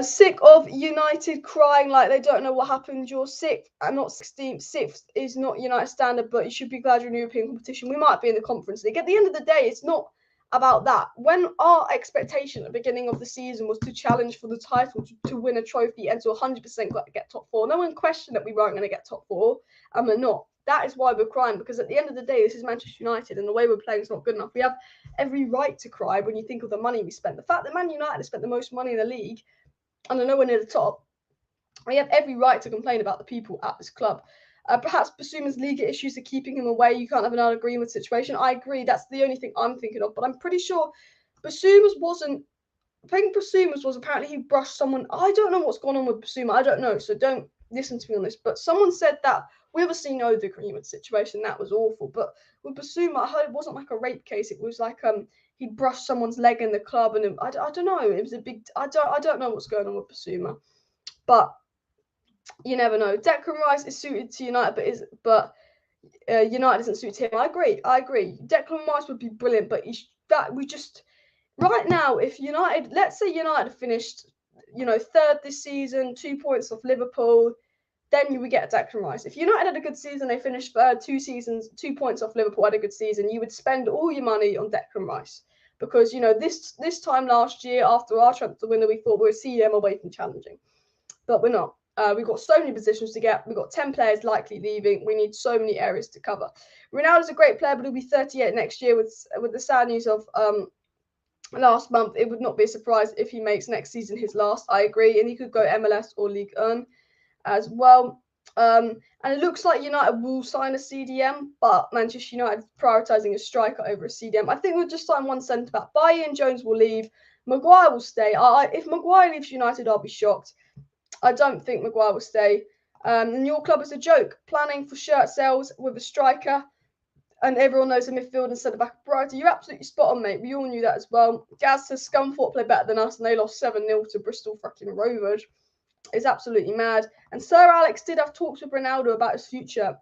Sick of United crying like they don't know what happened. You're sixth and not 16th. Sixth is not United standard, but you should be glad you're in European competition. We might be in the Conference League. At the end of the day, it's not about that. When our expectation at the beginning of the season was to challenge for the title, to win a trophy, and to 100% get top four, no one questioned that we weren't going to get top four, and we're not. That is why we're crying, because at the end of the day, this is Manchester United, and the way we're playing is not good enough. We have every right to cry when you think of the money we spent. The fact that Man United has spent the most money in the league and are nowhere near the top, we have every right to complain about the people at this club. Perhaps Basuma's legal issues are keeping him away. You can't have an agreement situation. I agree. That's the only thing I'm thinking of. But I'm pretty sure Basuma's wasn't. I think Basuma's was apparently he brushed someone. I don't know what's going on with Basuma. I don't know. So don't listen to me on this. But someone said that we obviously know the agreement situation. That was awful. But with Basuma, I heard it wasn't like a rape case. It was like he brushed someone's leg in the club, and I don't know. It was a big. I don't know what's going on with Basuma, but you never know. Declan Rice is suited to United, but United isn't suited to him. I agree. Declan Rice would be brilliant, but right now, if United, let's say United finished, third this season, 2 points off Liverpool, then you would get Declan Rice. If United had a good season, they finished third 2 seasons, 2 points off Liverpool, had a good season, you would spend all your money on Declan Rice. Because, this time last year, after our transfer window, we thought we were CDM away from challenging. But we're not. We've got so many positions to get. We've got 10 players likely leaving. We need so many areas to cover. Ronaldo's a great player, but he'll be 38 next year. With the sad news of last month, it would not be a surprise if he makes next season his last. I agree, and he could go MLS or Ligue 1 as well. And it looks like United will sign a CDM, but Manchester United prioritising a striker over a CDM. I think we'll just sign one centre back. Bailly and Jones will leave. Maguire will stay. If Maguire leaves United, I'll be shocked. I don't think Maguire will stay. And your club is a joke. Planning for shirt sales with a striker, and everyone knows a midfield and centre back priority. You're absolutely spot on, mate. We all knew that as well. Gaz says Scunthorpe play better than us, and they lost 7-0 to Bristol fucking Rovers. It's absolutely mad. And Sir Alex did have talks with Ronaldo about his future.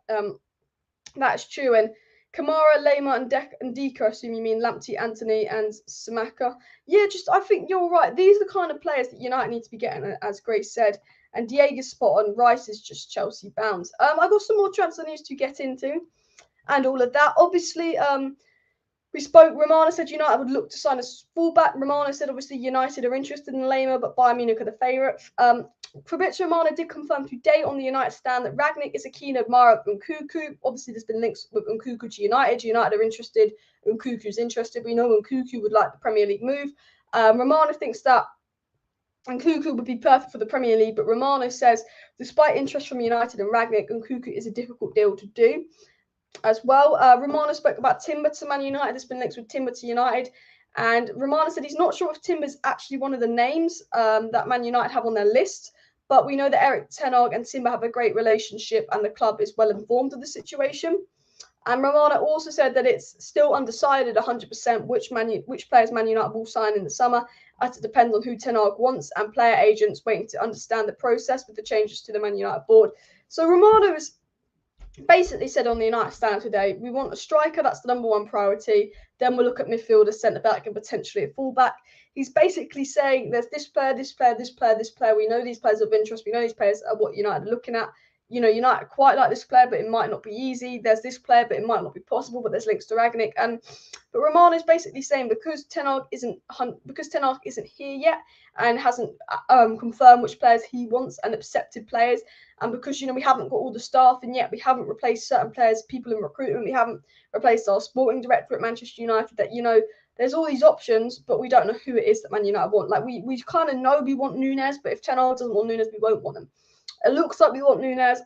That's true. And Kamara, LAIMER, and Dika, I assume you mean Lamptey, Anthony, and Samaka. Yeah, I think you're right. These are the kind of players that United need to be getting, as Grace said. And Diego's spot on. Rice is just Chelsea bound. I've got some more transfer news to get into, and all of that. Obviously, we spoke. Romano said United would look to sign a fullback. Romano said obviously United are interested in LAIMER, but Bayern Munich are the favourite. Fabrizio Romano did confirm today on the United stand that Rangnick is a keen admirer of Nkunku. Obviously, there's been links with Nkunku to United. United are interested. Nkunku's interested. We know Nkunku would like the Premier League move. Romano thinks that Nkunku would be perfect for the Premier League, but Romano says despite interest from United and Rangnick, Nkunku is a difficult deal to do as well. Romano spoke about Timber to Man United. There's been links with Timber to United. And Romano said he's not sure if Timber's actually one of the names that Man United have on their list. But we know that Erik ten Hag and Timber have a great relationship and the club is well informed of the situation. And Romano also said that it's still undecided 100% which players Man United will sign in the summer, as it depends on who ten Hag wants and player agents waiting to understand the process with the changes to the Man United board. So Romano is basically said on the United stand today, we want a striker, that's the number one priority. Then we'll look at midfielders, centre-back and potentially a full-back. He's basically saying there's this player, this player, this player, this player. We know these players are of interest. We know these players are what United are looking at. United quite like this player, but it might not be easy. There's this player, but it might not be possible. But there's links to Rangnick. But Romano is basically saying because ten Hag isn't here yet and hasn't confirmed which players he wants and accepted players, and because we haven't got all the staff in yet, we haven't replaced certain players, people in recruitment, we haven't replaced our sporting director at Manchester United. That there's all these options, but we don't know who it is that Man United want. Like we kind of know we want Nunez, but if ten Hag doesn't want Nunez, we won't want him. It looks like we want Nunez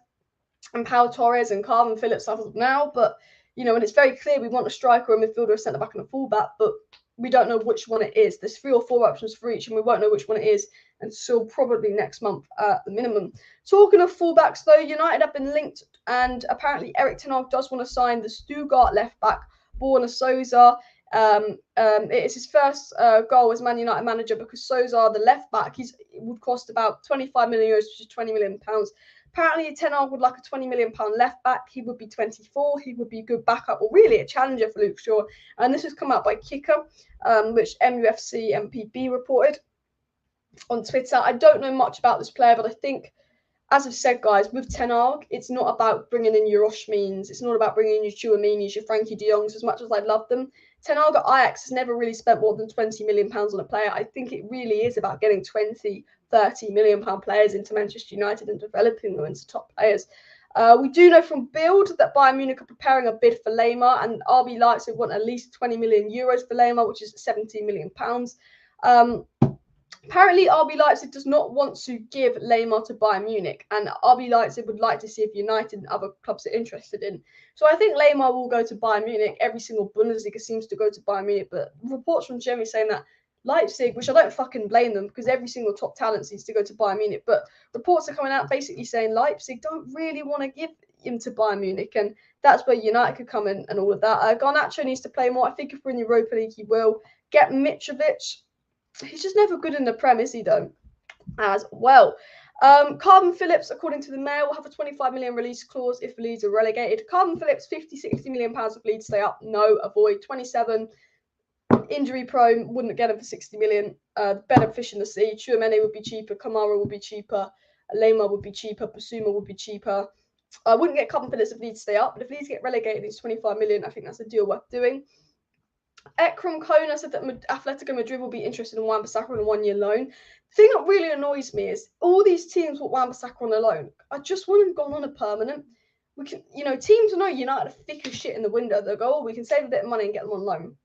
and Pau Torres and Calvin Phillips as of now, but and it's very clear we want a striker, a midfielder, a centre back, and a fullback, but we don't know which one it is. There's 3 or 4 options for each, and we won't know which one it is until probably next month at the minimum. Talking of fullbacks, though, United have been linked, and apparently Erik ten Hag does want to sign the Stuttgart left back, Borna Souza. It is his first goal as Man United manager because Souza, the left back, it would cost about 25 million euros, which is £20 million. Apparently, ten Hag would like a £20 million left back. He would be 24. He would be a good backup, or really a challenger for Luke Shaw. And this has come out by Kicker, which MUFC MPB reported. on Twitter. I don't know much about this player, but I think, as I've said, guys, with Ten Hag, it's not about bringing in your Oshmins. It's not about bringing in your Chouamini's, your Frankie de Jongs, as much as I love them. Ten Hag at Ajax has never really spent more than £20 million on a player. I think it really is about getting £20, £30 million players into Manchester United and developing them into top players. We do know from Bild that Bayern Munich are preparing a bid for LAIMER, and RB Leipzig want at least €20 million for LAIMER, which is £17 million. Apparently, RB Leipzig does not want to give LAIMER to Bayern Munich, and RB Leipzig would like to see if United and other clubs are interested in. So I think LAIMER will go to Bayern Munich. Every single Bundesliga seems to go to Bayern Munich, but reports from Germany saying that Leipzig, which I don't fucking blame them because every single top talent seems to go to Bayern Munich, but reports are coming out basically saying Leipzig don't really want to give him to Bayern Munich, and that's where United could come in and all of that. Garnacho needs to play more. I think if we're in Europa League, he will. Get Mitrovic. He's just never good in the Prem, is he, though? As well. Carbon Phillips, according to the Mail, will have a £25 million release clause if Leeds are relegated. Carbon Phillips, £50-60 million if Leeds stay up. No, avoid. 27, injury prone, wouldn't get him for £60 million. Better fish in the sea. Chouameni would be cheaper. Kamara would be cheaper. LAIMER would be cheaper. Basuma would be cheaper. I wouldn't get Carbon Phillips if Leeds stay up, but if Leeds get relegated, it's £25 million. I think that's a deal worth doing. Ekram Kona said that Atletico Madrid will be interested in Wan-Bissaka on a one-year loan. The thing that really annoys me is all these teams want Wan-Bissaka on a loan. I just want him gone on a permanent. We can, teams know United are thick as shit in the window. They'll go, we can save a bit of money and get them on loan.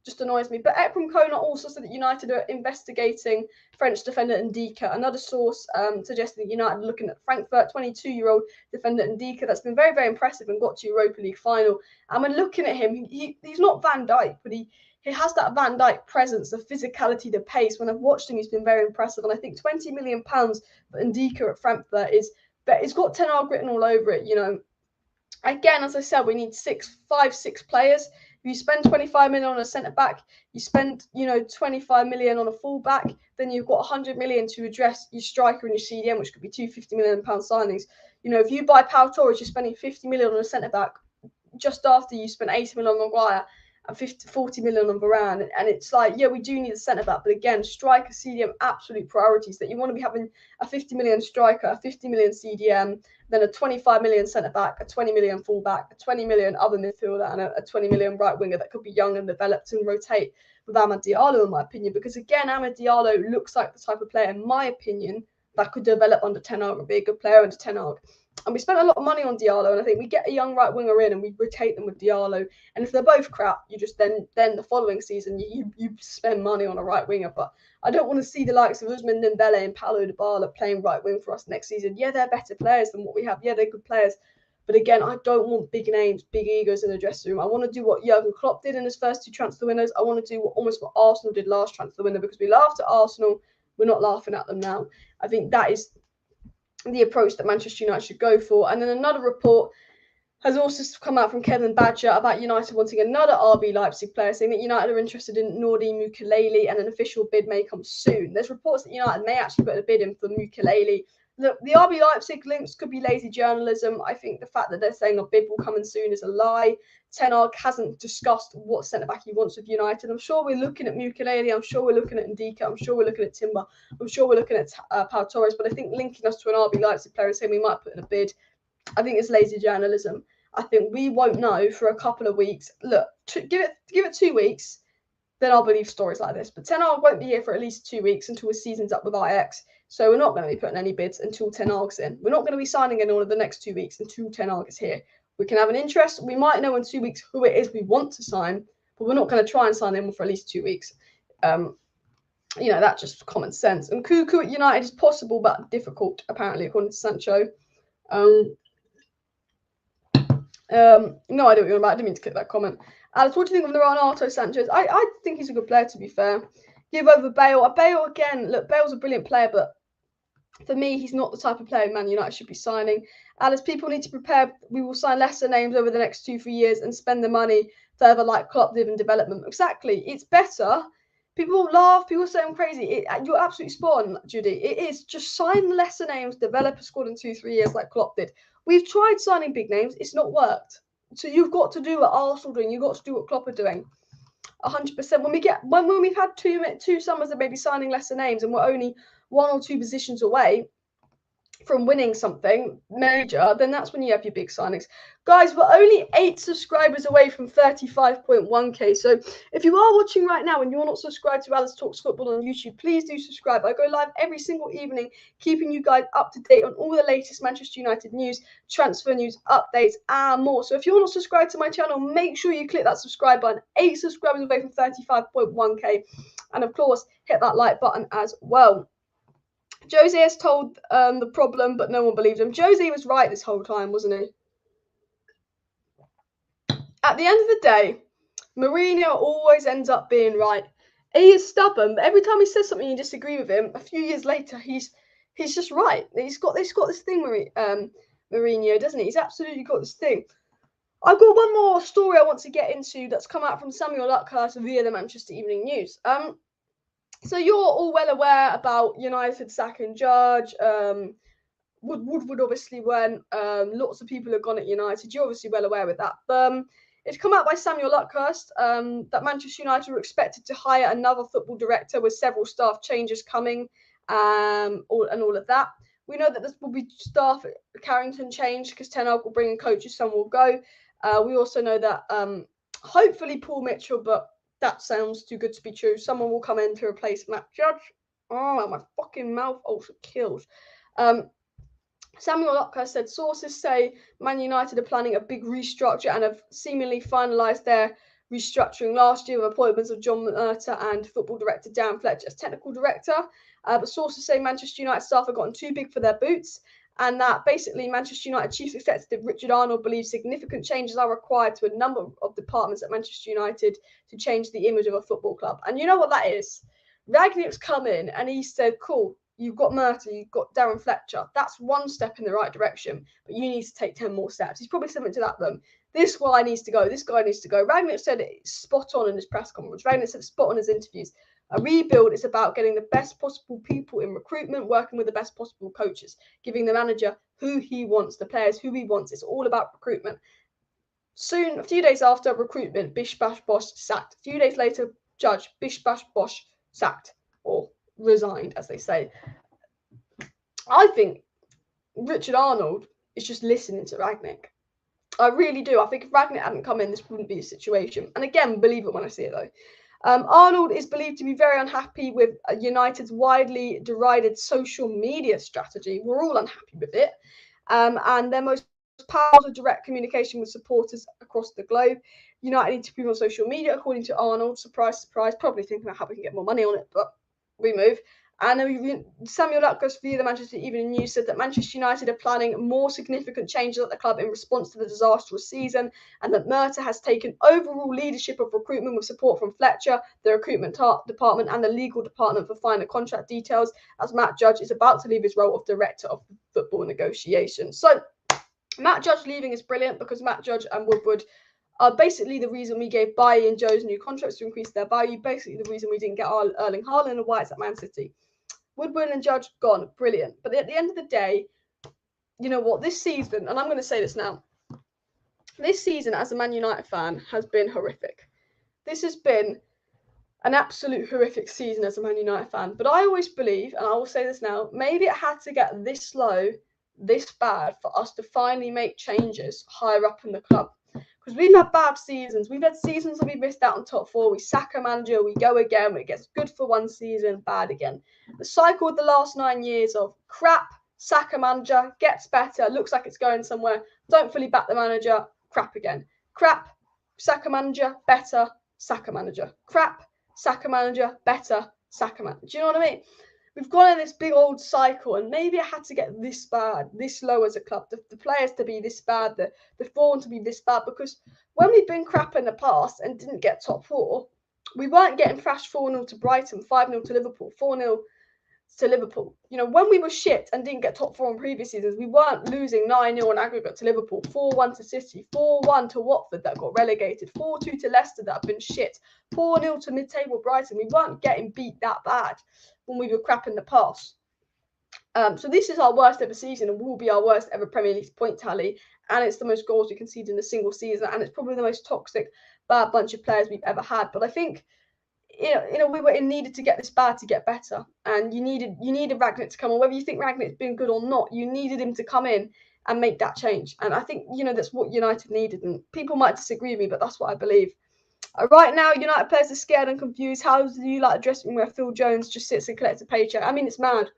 Just annoys me. But Ekram Kona also said that United are investigating French defender Ndika. Another source suggesting that United are looking at Frankfurt, 22-year-old defender Ndika that's been very, very impressive and got to Europa League final. And when looking at him, he's not Van Dijk, but he has that Van Dijk presence, the physicality, the pace. When I've watched him, he's been very impressive. And I think £20 million for Ndika at Frankfurt it's got Ten Hag written all over it. Again, as I said, we need 6 players. If you spend 25 million on a centre back, you spend 25 million on a full back, then you've got 100 million to address your striker and your CDM, which could be £50 million signings. If you buy Pau Torres, you're spending 50 million on a centre back just after you spent 80 million on Maguire and 40 million on Varane. And it's like, yeah, we do need a centre back, but again, striker, CDM, absolute priorities. That you want to be having a 50 million striker, a 50 million CDM, then a 25 million centre back, a 20 million full back, a 20 million other midfielder, and a 20 million right winger that could be young and developed and rotate with Amad Diallo, in my opinion. Because again, Amad Diallo looks like the type of player, in my opinion, that could develop under Ten Hag and be a good player under Ten Hag. And we spent a lot of money on Diallo, and I think we get a young right winger in and we rotate them with Diallo. And if they're both crap, you just then the following season you spend money on a right winger. But I don't want to see the likes of Ousmane Dembele and Paulo Dybala playing right wing for us next season. Yeah, they're better players than what we have. Yeah, they're good players. But again, I don't want big names, big egos in the dressing room. I want to do what Jurgen Klopp did in his first 2 transfer windows. I want to do what Arsenal did last transfer window, because we laughed at Arsenal. We're not laughing at them now. I think that is the approach that Manchester United should go for. And then another report has also come out from Kevin Badger about United wanting another RB Leipzig player, saying that United are interested in Nordi Mukiele and an official bid may come soon. There's reports that United may actually put a bid in for Mukiele. Look, the RB Leipzig links could be lazy journalism. I think the fact that they're saying a bid will come in soon is a lie. Ten Hag hasn't discussed what centre-back he wants with United. I'm sure we're looking at Mukiele. I'm sure we're looking at Ndika. I'm sure we're looking at Timber. I'm sure we're looking at Pau Torres. But I think linking us to an RB Leipzig player and saying we might put in a bid, I think it's lazy journalism. I think we won't know for a couple of weeks. Look, give it 2 weeks, then I'll believe stories like this. But Ten Hag won't be here for at least 2 weeks until his season's up with Ajax. So we're not going to be putting any bids until Ten Hag's in. We're not going to be signing anyone in the next 2 weeks until Ten Hag is here. We can have an interest. We might know in 2 weeks who it is we want to sign, but we're not going to try and sign him for at least 2 weeks. That's just common sense. And Cuckoo at United is possible but difficult, apparently, according to Sancho. No idea what you're about. I didn't mean to click that comment. Alex, what do you think of Ronaldo Sanchez? I think he's a good player, to be fair. Give over Bale. Bale, again, look, Bale's a brilliant player, but for me, he's not the type of player Man United should be signing. Alice, people need to prepare. We will sign lesser names over the next 2-3 years and spend the money further like Klopp did in development. Exactly. It's better. People laugh. People say I'm crazy. You're absolutely spot on, Judy. It is. Just sign lesser names, develop a squad in 2-3 years like Klopp did. We've tried signing big names. It's not worked. So you've got to do what Arsenal are doing. You've got to do what Klopp are doing. 100%. When we've had two summers of maybe signing lesser names and we're only 1 or 2 positions away from winning something major, then that's when you have your big signings. Guys, we're only 8 subscribers away from 35.1k. So if you are watching right now and you're not subscribed to Alice Talks Football on YouTube, please do subscribe. I go live every single evening, keeping you guys up to date on all the latest Manchester United news, transfer news, updates, and more. So if you're not subscribed to my channel, make sure you click that subscribe button. 8 subscribers away from 35.1k. And of course, hit that like button as well. Jose has told the problem, but no one believed him. Jose was right this whole time, wasn't he? At the end of the day, Mourinho always ends up being right. He is stubborn, but every time he says something you disagree with him, a few years later, he's just right. He's got this thing, Mourinho, doesn't he? He's absolutely got this thing. I've got one more story I want to get into that's come out from Samuel Luckhurst via the Manchester Evening News. So you're all well aware about United sacking Judge. Woodward obviously went. Lots of people have gone at United. You're obviously well aware with that. It's come out by Samuel Luckhurst that Manchester United were expected to hire another football director with several staff changes coming and all of that. We know that this will be staff at Carrington change because Ten Hag will bring in coaches, some will go. We also know that hopefully Paul Mitchell, but that sounds too good to be true. Someone will come in to replace Matt Judge. Oh, my fucking mouth also killed. Samuel Luckhurst said sources say Man United are planning a big restructure and have seemingly finalised their restructuring last year with appointments of John Murta and football director Dan Fletcher as technical director. But sources say Manchester United staff have gotten too big for their boots, and that basically Manchester United Chief Executive Richard Arnold believes significant changes are required to a number of departments at Manchester United to change the image of a football club. And you know what that is? Rangnick's come in and he said, cool, you've got Murta, you've got Darren Fletcher. That's one step in the right direction, but you need to take 10 more steps. He's probably something to that them. This guy needs to go. This guy needs to go. Rangnick said it spot on in his press conference. Rangnick said spot on in his interviews. A rebuild is about getting the best possible people in recruitment, working with the best possible coaches, giving the manager who he wants, the players who he wants. It's all about recruitment. Soon, a few days after recruitment, bish bash bosh sacked. A few days later, Judge, bish bash bosh sacked, or resigned, as they say. I think Richard Arnold is just listening to Rangnick. I really do. I think if Rangnick hadn't come in, this wouldn't be the situation. And again, believe it when I see it, though. Arnold is believed to be very unhappy with United's widely derided social media strategy. We're all unhappy with it. And their most powerful direct communication with supporters across the globe. United need to improve on social media, according to Arnold. Surprise, surprise. Probably thinking about how we can get more money on it, but we move. And Samuel Luckhurst via the Manchester Evening News said that Manchester United are planning more significant changes at the club in response to the disastrous season, and that Murta has taken overall leadership of recruitment with support from Fletcher, the recruitment department, and the legal department for final contract details, as Matt Judge is about to leave his role of director of football negotiations. So Matt Judge leaving is brilliant because Matt Judge and Woodward are basically the reason we gave Bailly and Joe's new contracts to increase their value, basically the reason we didn't get our Erling Haaland and White's at Man City. Woodward and Judge gone, brilliant. But at the end of the day, you know what? This season, and I'm going to say this now, this season as a Man United fan has been horrific. This has been an absolute horrific season as a Man United fan. But I always believe, and I will say this now, maybe it had to get this low, this bad for us to finally make changes higher up in the club. Because we've had bad seasons. We've had seasons that we've missed out on top 4. We sack a manager, we go again, it gets good for one season, bad again. The cycle of the last 9 years of crap, sack a manager, gets better, looks like it's going somewhere, don't fully back the manager, crap again. Crap, sack a manager, better, sack a manager. Crap, sack a manager, better, sack a manager. Do you know what I mean? We've gone in this big old cycle, and maybe it had to get this bad, this low as a club, the players to be this bad, the form to be this bad, because when we've been crap in the past and didn't get top 4, we weren't getting thrashed 4-0 to Brighton, 5-0 to Liverpool, 4-0 to Liverpool. You know, when we were shit and didn't get top 4 in previous seasons, we weren't losing 9-0 in aggregate to Liverpool, 4-1 to City, 4-1 to Watford that got relegated, 4-2 to Leicester that have been shit, 4-0 to mid-table Brighton. We weren't getting beat that bad when we were crap in the past. So this is our worst ever season and will be our worst ever Premier League point tally. And it's the most goals we conceded in a single season. And it's probably the most toxic bad bunch of players we've ever had. But I think, in a way, it needed to get this bad to get better, and you needed Rangnick to come on. Whether you think Rangnick's been good or not, you needed him to come in and make that change. And I think, that's what United needed. And people might disagree with me, but that's what I believe. Right now, United players are scared and confused. How do you like a dressing room where Phil Jones just sits and collects a paycheck? I mean, it's mad.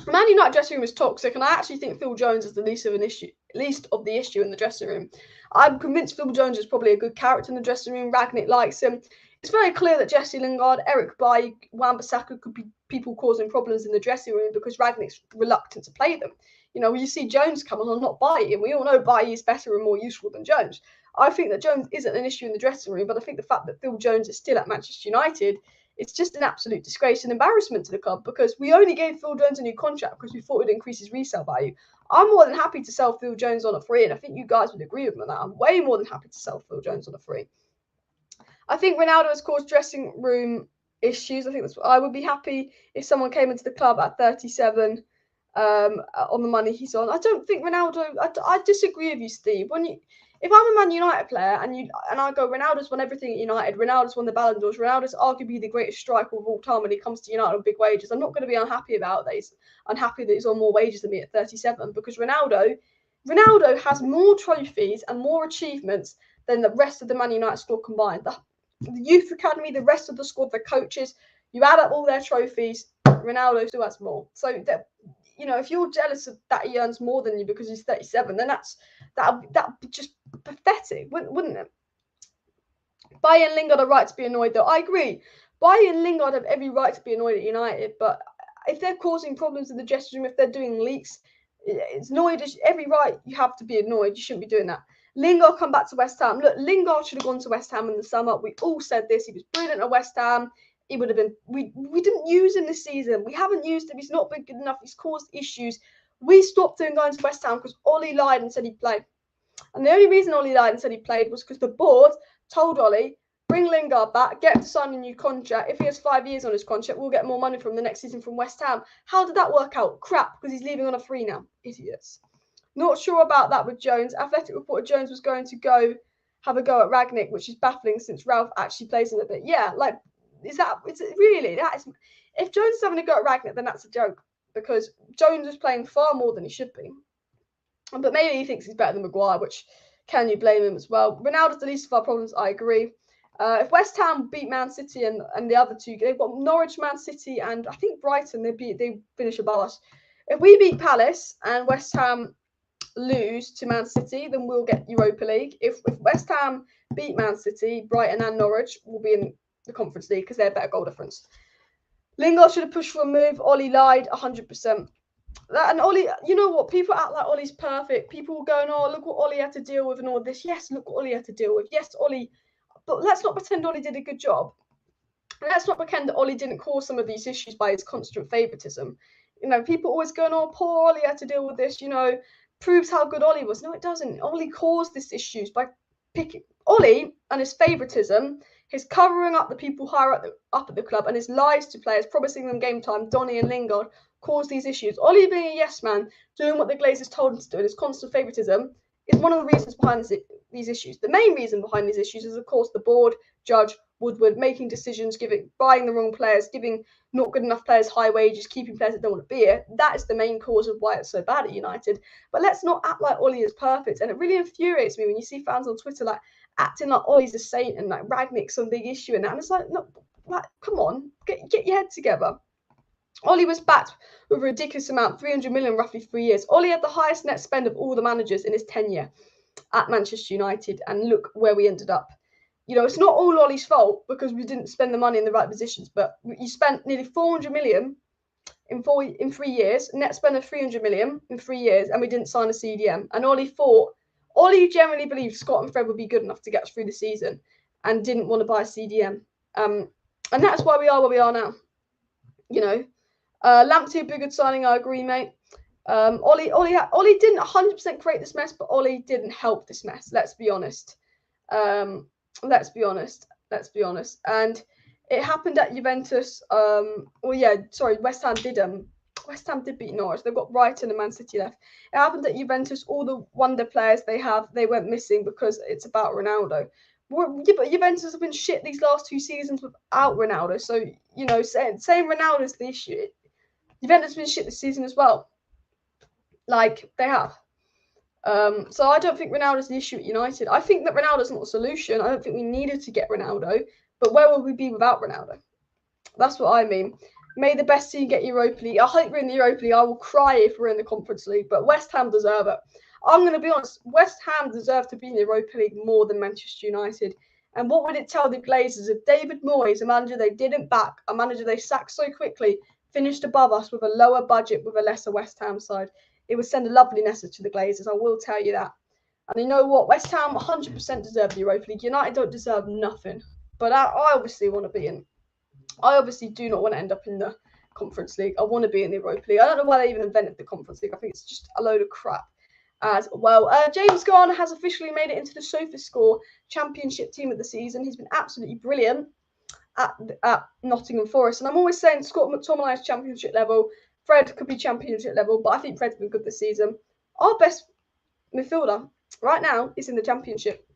Man United dressing room is toxic, and I actually think Phil Jones is the least of the issue in the dressing room. I'm convinced Phil Jones is probably a good character in the dressing room. Rangnick likes him. It's very clear that Jesse Lingard, ERIK Bailly, Wan-Bissaka could be people causing problems in the dressing room because Rangnick's reluctant to play them. When you see Jones coming on, not Bailly, and we all know Bailly is better and more useful than Jones. I think that Jones isn't an issue in the dressing room, but I think the fact that Phil Jones is still at Manchester United, it's just an absolute disgrace and embarrassment to the club, because we only gave Phil Jones a new contract because we thought it would increase his resale value. I'm more than happy to sell Phil Jones on a free, and I think you guys would agree with me on that. I'm way more than happy to sell Phil Jones on a free. I think Ronaldo has caused dressing room issues. I think I would be happy if someone came into the club at 37 on the money he's on. I don't think Ronaldo. I disagree with you, Steve. If I'm a Man United player and I go, Ronaldo's won everything at United, Ronaldo's won the Ballon d'Ors, Ronaldo's arguably the greatest striker of all time when he comes to United on big wages, I'm not going to be unhappy about that. Unhappy that he's on more wages than me at 37, because Ronaldo has more trophies and more achievements than the rest of the Man United squad combined. The youth academy, the rest of the squad, the coaches, you add up all their trophies, Ronaldo still has more. So that, if you're jealous of that he earns more than you because he's 37, then that'd be just pathetic, wouldn't it? Bailly and Lingard are right to be annoyed, though. I agree. Bailly and Lingard have every right to be annoyed at United, but if they're causing problems in the dressing room, if they're doing leaks, it's annoyed. Every right you have to be annoyed. You shouldn't be doing that. Lingard come back to West Ham. Look, Lingard should have gone to West Ham in the summer. We all said this. He was brilliant at West Ham. He would have been. We didn't use him this season. We haven't used him. He's not been good enough. He's caused issues. We stopped him going to West Ham because Ollie lied and said he'd play. And the only reason Ollie lied and said he played was because the board told Ollie, bring Lingard back, get him to sign a new contract. If he has 5 years on his contract, we'll get more money from the next season from West Ham. How did that work out? Crap, because he's leaving on a free now. Idiots. Not sure about that with Jones. Athletic reported Jones was going to have a go at Rangnick, which is baffling since Ralph actually plays him a bit. Yeah, is it really? If Jones is having a go at Rangnick, then that's a joke, because Jones is playing far more than he should be. But maybe he thinks he's better than Maguire, which, can you blame him as well? Ronaldo's the least of our problems, I agree. If West Ham beat Man City and the other two, they've got Norwich, Man City, and I think Brighton, they finish above us. If we beat Palace and West Ham lose to Man City, then we'll get Europa League. If West Ham beat Man City, Brighton and Norwich will be in the Conference League because they're better goal difference. Lingard should have pushed for a move. Ollie lied 100%. And Ollie, you know what? People act like Ollie's perfect. People going, oh, look what Ollie had to deal with and all this. Yes, look what Ollie had to deal with. Yes, Ollie. But let's not pretend Ollie did a good job. And let's not pretend that Ollie didn't cause some of these issues by his constant favouritism. People always going, oh, poor Ollie had to deal with this, proves how good Ollie was. No, it doesn't. Ollie caused these issues by picking Ollie and his favouritism, his covering up the people higher up at the club, and his lies to players, promising them game time, Donny and Lingard, caused these issues. Ollie being a yes man, doing what the Glazers told him to do, and his constant favouritism is one of the reasons behind these issues. The main reason behind these issues is, of course, the board, Judge, Woodward, making decisions, buying the wrong players, giving not good enough players high wages, keeping players that don't want to be here. That is the main cause of why it's so bad at United. But let's not act like Ollie is perfect. And it really infuriates me when you see fans on Twitter acting like Ollie's a saint and Rangnick's some big issue and that. And it's no, come on, get your head together. Ollie was backed with a ridiculous amount, 300 million, roughly 3 years. Ollie had the highest net spend of all the managers in his tenure at Manchester United, and look where we ended up. It's not all Ollie's fault because we didn't spend the money in the right positions, but you spent nearly 400 million in 3 years, net spend of 300 million in 3 years, and we didn't sign a CDM. And Ollie generally believed Scott and Fred would be good enough to get us through the season and didn't want to buy a CDM. And that's why we are where we are now. Lamptey, a good signing, I agree, mate. Ollie didn't 100% create this mess, but Ollie didn't help this mess. Let's be honest. Let's be honest. And it happened at Juventus. West Ham did West Ham did beat Norwich. They've got Brighton and Man City left. It happened at Juventus. All the wonder players they went missing because it's about Ronaldo. Yeah, but Juventus have been shit these last 2 seasons without Ronaldo. So, you know, saying Ronaldo's the issue. Juventus have been shit this season as well. Like, they have. So I don't think Ronaldo's the issue at United. I think that Ronaldo's not the solution. I don't think we needed to get Ronaldo. But where would we be without Ronaldo? That's what I mean. May the best team get Europa League. I hope we're in the Europa League. I will cry if we're in the Conference League. But West Ham deserve it. I'm going to be honest. West Ham deserve to be in the Europa League more than Manchester United. And what would it tell the Glazers if David Moyes, a manager they didn't back, a manager they sacked so quickly, finished above us with a lower budget with a lesser West Ham side? It would send a lovely message to the Glazers, I will tell you that. And you know what? West Ham 100% deserve the Europa League. United don't deserve nothing. But I obviously want to be in. I obviously do not want to end up in the Conference League. I want to be in the Europa League. I don't know why they even invented the Conference League. I think it's just a load of crap as well. James Garner has officially made it into the SofaScore Championship team of the season. He's been absolutely brilliant at Nottingham Forest. And I'm always saying Scott McTominay is Championship level. Fred could be Championship level, but I think Fred's been good this season. Our best midfielder right now is in the Championship.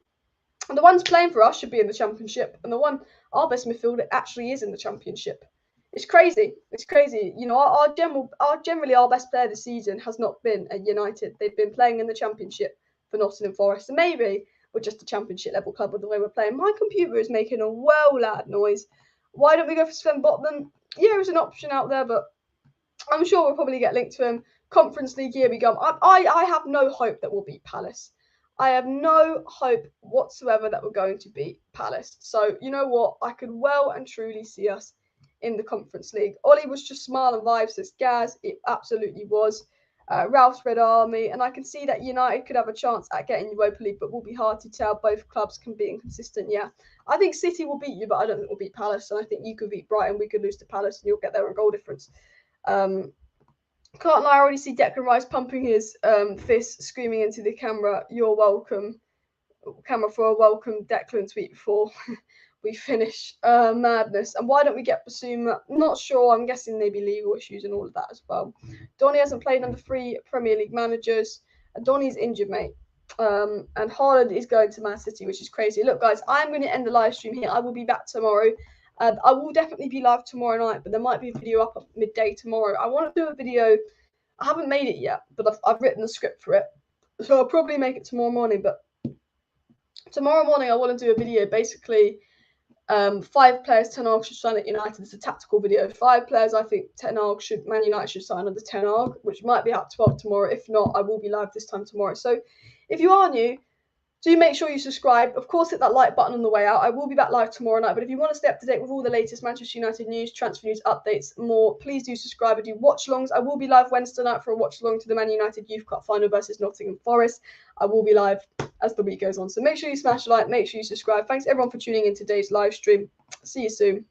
And the ones playing for us should be in the Championship. And our best midfielder actually is in the Championship. It's crazy. It's crazy. You know, generally our best player this season has not been at United. They've been playing in the Championship for Nottingham Forest. And maybe we're just a Championship level club with the way we're playing. My computer is making a well loud noise. Why don't we go for Sven Botman? Yeah, there's an option out there, but I'm sure we'll probably get linked to him. Conference League, here we go. I have no hope that we'll beat Palace. I have no hope whatsoever that we're going to beat Palace. So, you know what? I could well and truly see us in the Conference League. Ollie was just smile and vibes, says Gaz. It absolutely was. Ralph's Red Army. And I can see that United could have a chance at getting Europa League, but will be hard to tell. Both clubs can be inconsistent, yeah. I think City will beat you, but I don't think we'll beat Palace. And I think you could beat Brighton. We could lose to Palace and you'll get there on goal difference. Can't lie, I already see Declan Rice pumping his fist, screaming into the camera, "You're welcome." Camera for a welcome Declan tweet before we finish. Madness. And why don't we get Basuma? Not sure. I'm guessing maybe legal issues and all of that as well. Donny hasn't played under 3 Premier League managers. And Donny's injured, mate. And Haaland is going to Man City, which is crazy. Look, guys, I'm going to end the live stream here. I will be back tomorrow. I will definitely be live tomorrow night, but there might be a video up at midday tomorrow. I want to do a video. I haven't made it yet, but I've written the script for it. So I'll probably make it tomorrow morning. But tomorrow morning, I want to do a video, basically 5 players Ten Hag should sign at United. It's a tactical video. 5 players I think Man United should sign under Ten Hag, which might be at 12 tomorrow. If not, I will be live this time tomorrow. So if you are new, do make sure you subscribe. Of course, hit that like button on the way out. I will be back live tomorrow night. But if you want to stay up to date with all the latest Manchester United news, transfer news, updates, more, please do subscribe. I do watch-alongs. I will be live Wednesday night for a watch-along to the Man United Youth Cup final versus Nottingham Forest. I will be live as the week goes on. So make sure you smash a like. Make sure you subscribe. Thanks, everyone, for tuning in today's live stream. See you soon.